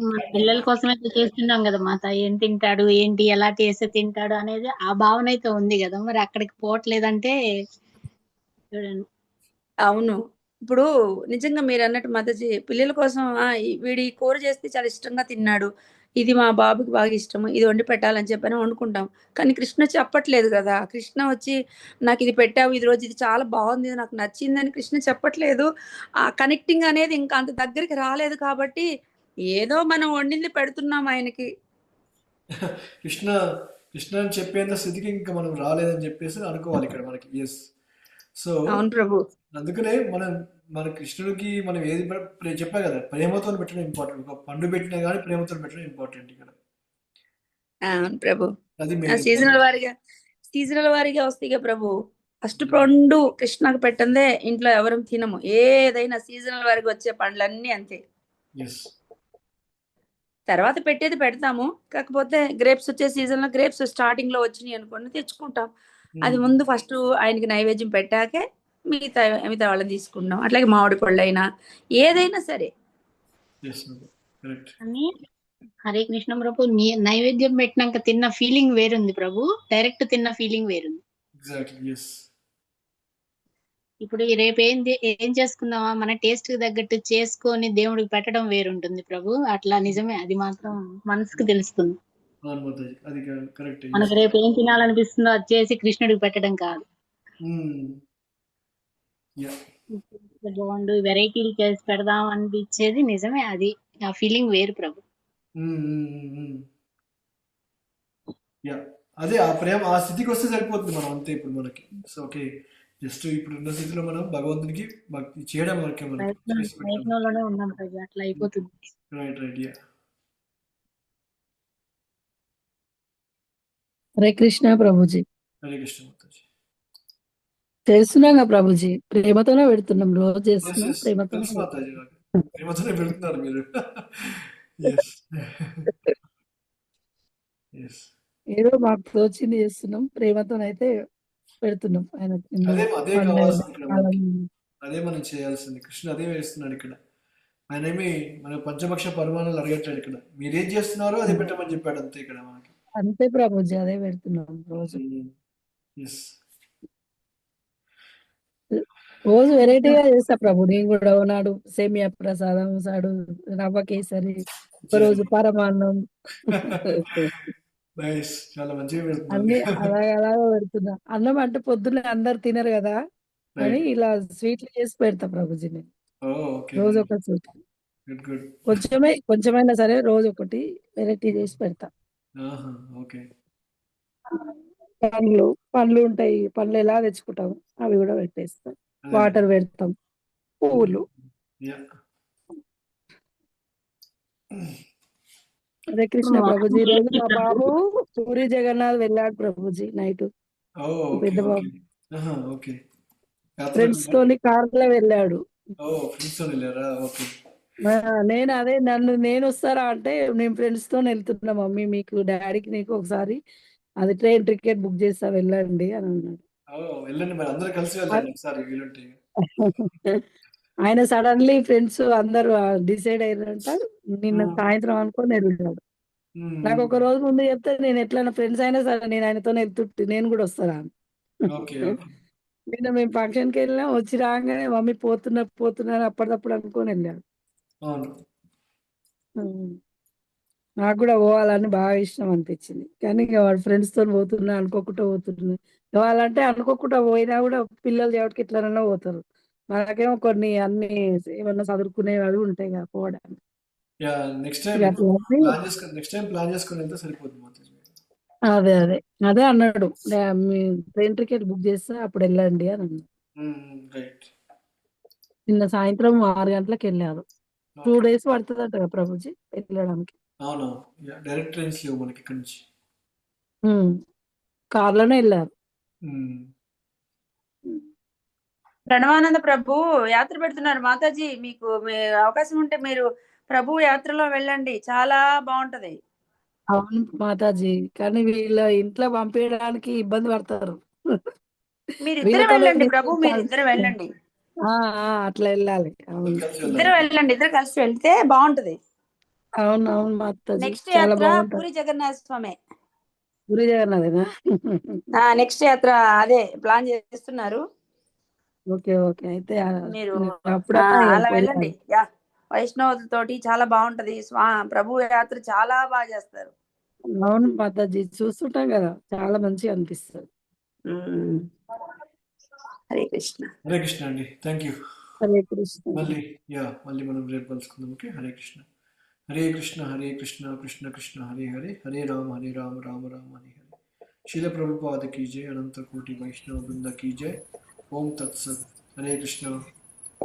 మన పిల్లల కోసమే చేస్తున్నాం కదా మాత, ఏం తింటాడు ఏంటి ఎలా చేస్తే తింటాడు అనేది ఆ భావన అయితే ఉంది కదా, మరి అక్కడికి పోవట్లేదంటే చూడండి. అవును, ఇప్పుడు నిజంగా మీరు అన్నట్టు మాతాజీ పిల్లల కోసం వీడి కూర చేస్తే చాలా ఇష్టంగా తిన్నాడు, ఇది మా బాబుకి బాగా ఇష్టము, ఇది వండి పెట్టాలని చెప్పని వండుకుంటాం. కానీ కృష్ణ చెప్పట్లేదు కదా, కృష్ణ వచ్చి నాకు ఇది పెట్టావు ఈ రోజు, ఇది చాలా బాగుంది, ఇది నాకు నచ్చిందని కృష్ణ చెప్పట్లేదు. ఆ కనెక్టింగ్ అనేది ఇంకా అంత దగ్గరికి రాలేదు కాబట్టి ఏదో మనం వండింది పెడుతున్నాం ఆయనకి. కృష్ణ కృష్ణ అని చెప్పేంత స్థితికి ఇంకా మనం రాలేదని చెప్పేసి అనుకోవాలి ఇక్కడ మనకి. ఎస్. సో అవును ప్రభు. అందుకనే మన కృష్ణుడికి మనం ఏది చెప్పా కదా, ప్రేమతో పెట్టడం ఇంపార్టెంట్. ఒక పండు పెట్టినా కానీ ప్రేమతో పెట్టడం ఇంపార్టెంట్ ఇక్కడ. అవును ప్రభు. అది మెయిన్. సీజనల్ వారిగా వస్తాయి కదా ప్రభు. ఫస్ట్ పండు కృష్ణకు పెట్టందే ఇంట్లో ఎవరు తినము, ఏదైనా సీజనల్ వారికి వచ్చే పండ్లన్నీ అంతే. ఎస్. తర్వాత పెట్టేది పెడతాము, కాకపోతే గ్రేప్స్ వచ్చే సీజన్ లో గ్రేప్స్ స్టార్టింగ్ లో వచ్చినాయి అనుకోండి తెచ్చుకుంటాం. అది ముందు ఫస్ట్ ఆయనకి నైవేద్యం పెట్టాకే మిగతా వాళ్ళని తీసుకుంటాం. అట్లాగే మామిడి పళ్ళు అయినా ఏదైనా సరే. అని హరే కృష్ణ ప్రభు, నైవేద్యం పెట్టినాక తిన్న ఫీలింగ్ వేరుంది ప్రభు, డైరెక్ట్ తిన్న ఫీలింగ్ వేరుంది. ఇప్పుడు రేపు ఏం చేసుకుందామా, మన టేస్ట్ కి తగ్గట్టు చేసుకొని దేవుడికి పెట్టడం వేరుంటుంది ప్రభు. అట్లా నిజమే, అది మాత్రం మనసుకు తెలుస్తుంది. మనకు రేపు ఏం తినాలనిపిస్తుందో అది చేసి కృష్ణుడికి పెట్టడం కాదు. బాగుండు వెరైటీలు చేసి పెడదాం అనిపించేది నిజమే, అది ఆ ఫీలింగ్ వేరు ప్రభు. అదే ఆ ప్రేమ ఆ స్థితికి వస్తే సరిపోతుంది మనం అంతే. ఇప్పుడు మనకి ఓకే, జస్ట్ ఇప్పుడు ఉన్న స్థితిలో మనం భగవంతునికి భక్తి చేయడం వరకే ప్రయత్నంలోనే ఉన్నాం ప్రభు, అట్లా అయిపోతుంది. రైట్. హరే కృష్ణ ప్రభుజీ. హరే కృష్ణ మాతాజీ. చేస్తున్నాగా ప్రభుజీ, ప్రేమతోనే పెడుతున్నాం, రోజు చేస్తున్నాం ప్రేమతోనే పెడుతున్నారు మీరు. ఏదో మాకు తోచింది చేస్తున్నాం, ప్రేమతోనైతే పెడుతున్నాం. ఆయన అదే మనం చేయాల్సింది. కృష్ణ అదే వేస్తున్నాడు ఇక్కడ. ఆయన ఏమి మన పంచభక్ష పరమాణాలు అడగట్లేదు ఇక్కడ, మీరేం చేస్తున్నారో అదే పెట్టమని చెప్పాడు అంతే ఇక్కడ మనకి. అంతే ప్రభుజీ, అదే పెడుతున్నాం రోజు. రోజు వెరైటీగా చేస్తా ప్రభు. నేను కూడా నాడు సేమియా ప్రసాదం, సాడు రవ్వ కేసరి, ఒకరోజు పరమాన్నం, చాలా మంచిగా అన్ని అలాగా పెడుతున్నా. అన్నం అంటే పొద్దున్న అందరు తినరు కదా అని ఇలా స్వీట్లు చేసి పెడతా ప్రభుజీ. నేను రోజు ఒక స్వీట్, కొంచెమైనా సరే రోజు ఒకటి వెరైటీ చేసి పెడతా. పండ్లు ఉంటాయి, పండ్లు ఎలా తెచ్చుకుంటాం అవి కూడా పెట్టేస్తాం, వాటర్ పెడతాం, పువ్వులు. హరే కృష్ణ ప్రభుజీ. రోజు మా బాబు పూరి జగన్నాథ్ వెళ్ళాడు ప్రభుజీ నైట్. పెద్ద బాబు ఫ్రెండ్స్ తోని కార్లో వెళ్ళాడు. నేను అదే నేను వస్తారా అంటే, నేను ఫ్రెండ్స్ తో వెళ్తున్నా మమ్మీ, మీకు డాడీకి నీకు ఒకసారి అది ట్రైన్ టికెట్ బుక్ చేస్తా వెళ్ళండి అని అన్నాడు. ఆయన సడన్లీ ఫ్రెండ్స్ అందరూ డిసైడ్ అయ్యారంట. నిన్న ఉమ్, సాయంత్రం అనుకోని వెళ్ళాడు. ఉమ్, నాకు ఒక రోజు ముందు చెప్తే నేను ఎట్లైనా ఫ్రెండ్స్ అయినా సరే నేను ఆయనతోనే వెళ్తుంటే నేను కూడా వస్తాను ఓకే ఓకే. నిన్న మేము ఫంక్షన్కి వెళ్ళినా వచ్చి రాగానే మమ్మీ పోతున్నా అప్పటికప్పుడు అనుకొని వెళ్ళాడు. అవును. ఉమ్. నాకు కూడా పోవాలని బాగా ఇష్టం అనిపించింది. కానీ ఇక వాడు ఫ్రెండ్స్ తో పోతున్నా అనుకోకుండా పోతున్నా. వాళ్ళంటే అనుకోకుండా పోయినా కూడా పిల్లలు ఎవరికి ఎట్లనన్నా పోతారు. మనకేమో కొన్ని అన్ని ఏమన్నా చదువుకునేవి అవి ఉంటాయి కదా పోవడానికి. యా నెక్స్ట్ ఇక టైం అట్లా అని ప్లాన్ చేసుకుని వెళ్తే సరిపోతుంది మాతాజీ. అదే అదే అదే అన్నాడు. మీ ట్రైన్ టికెట్ బుక్ చేస్తే అప్పుడు వెళ్ళండి అని అన్నాడు. రైట్. నిన్న సాయంత్రం 6 గంటలకు వెళ్ళారు. 2 ఓకే. days పడుతుందట కదా ప్రభుజీ వెళ్ళడానికి. అవునవును. యా డైరెక్ట్ ట్రైన్స్ లేవు మనకి ఇక్కడ నుంచి. కార్లోనే వెళ్ళారు. ఉమ్, ప్రణవానంద ప్రభు యాత్ర పెడుతున్నారు మాతాజీ. మీకు అవకాశం ఉంటే మీరు ప్రభు యాత్రలో వెళ్ళండి, చాలా బాగుంటది. అవును మాతాజీ. కానీ వీళ్ళ ఇంట్లో పంపించడానికి ఇబ్బంది పడతారు. మీరిద్దరు వీళ్ళతో వెళ్ళండి వెళ్ళి ప్రభు, మీరిద్దరు వెళ్ళండి, అట్లా వెళ్ళాలి. అవును కలిసి ఇద్దరు వెళ్ళాలి. వెళ్ళండి, ఇద్దరు కలిసి వెళ్తే బాగుంటది. అవును అవును మాతాజీ నెక్స్ట్ చాలా యాత్ర బాగుంటది. పూరి జగన్నాథ స్వామి. గురి జగన్నాథేనా? నెక్స్ట్ యాత్ర అదే ప్లాన్ చేస్తున్నారు. Okay okay. అయితే మీరు అప్పుడన్నా అలా వెళ్ళండి. వెళ్ళాలి. యా, వైష్ణవులతోటి చాలా బాగుంటది. ప్రభు యాత్ర చాలా బాగా చేస్తారు. అవును మాతాజీ చూస్తుంటాం కదా చాలా మంచిగా అనిపిస్తుంది. ఉమ్. హరే కృష్ణ. హరే కృష్ణ అండి. Thank you. హరే కృష్ణ. మళ్ళీ మనం రేపు కలుసుకుందాం. ఓకే. హరే కృష్ణ. హరే కృష్ణ కృష్ణ కృష్ణ హరే హరే, హరే రామ రామ రామ హరే హరే. శిల ప్రభుపాద కీ జై, అనంత కోటి వైష్ణవ బృంద కీ జై. ఓం తత్సత్. హరే కృష్ణ.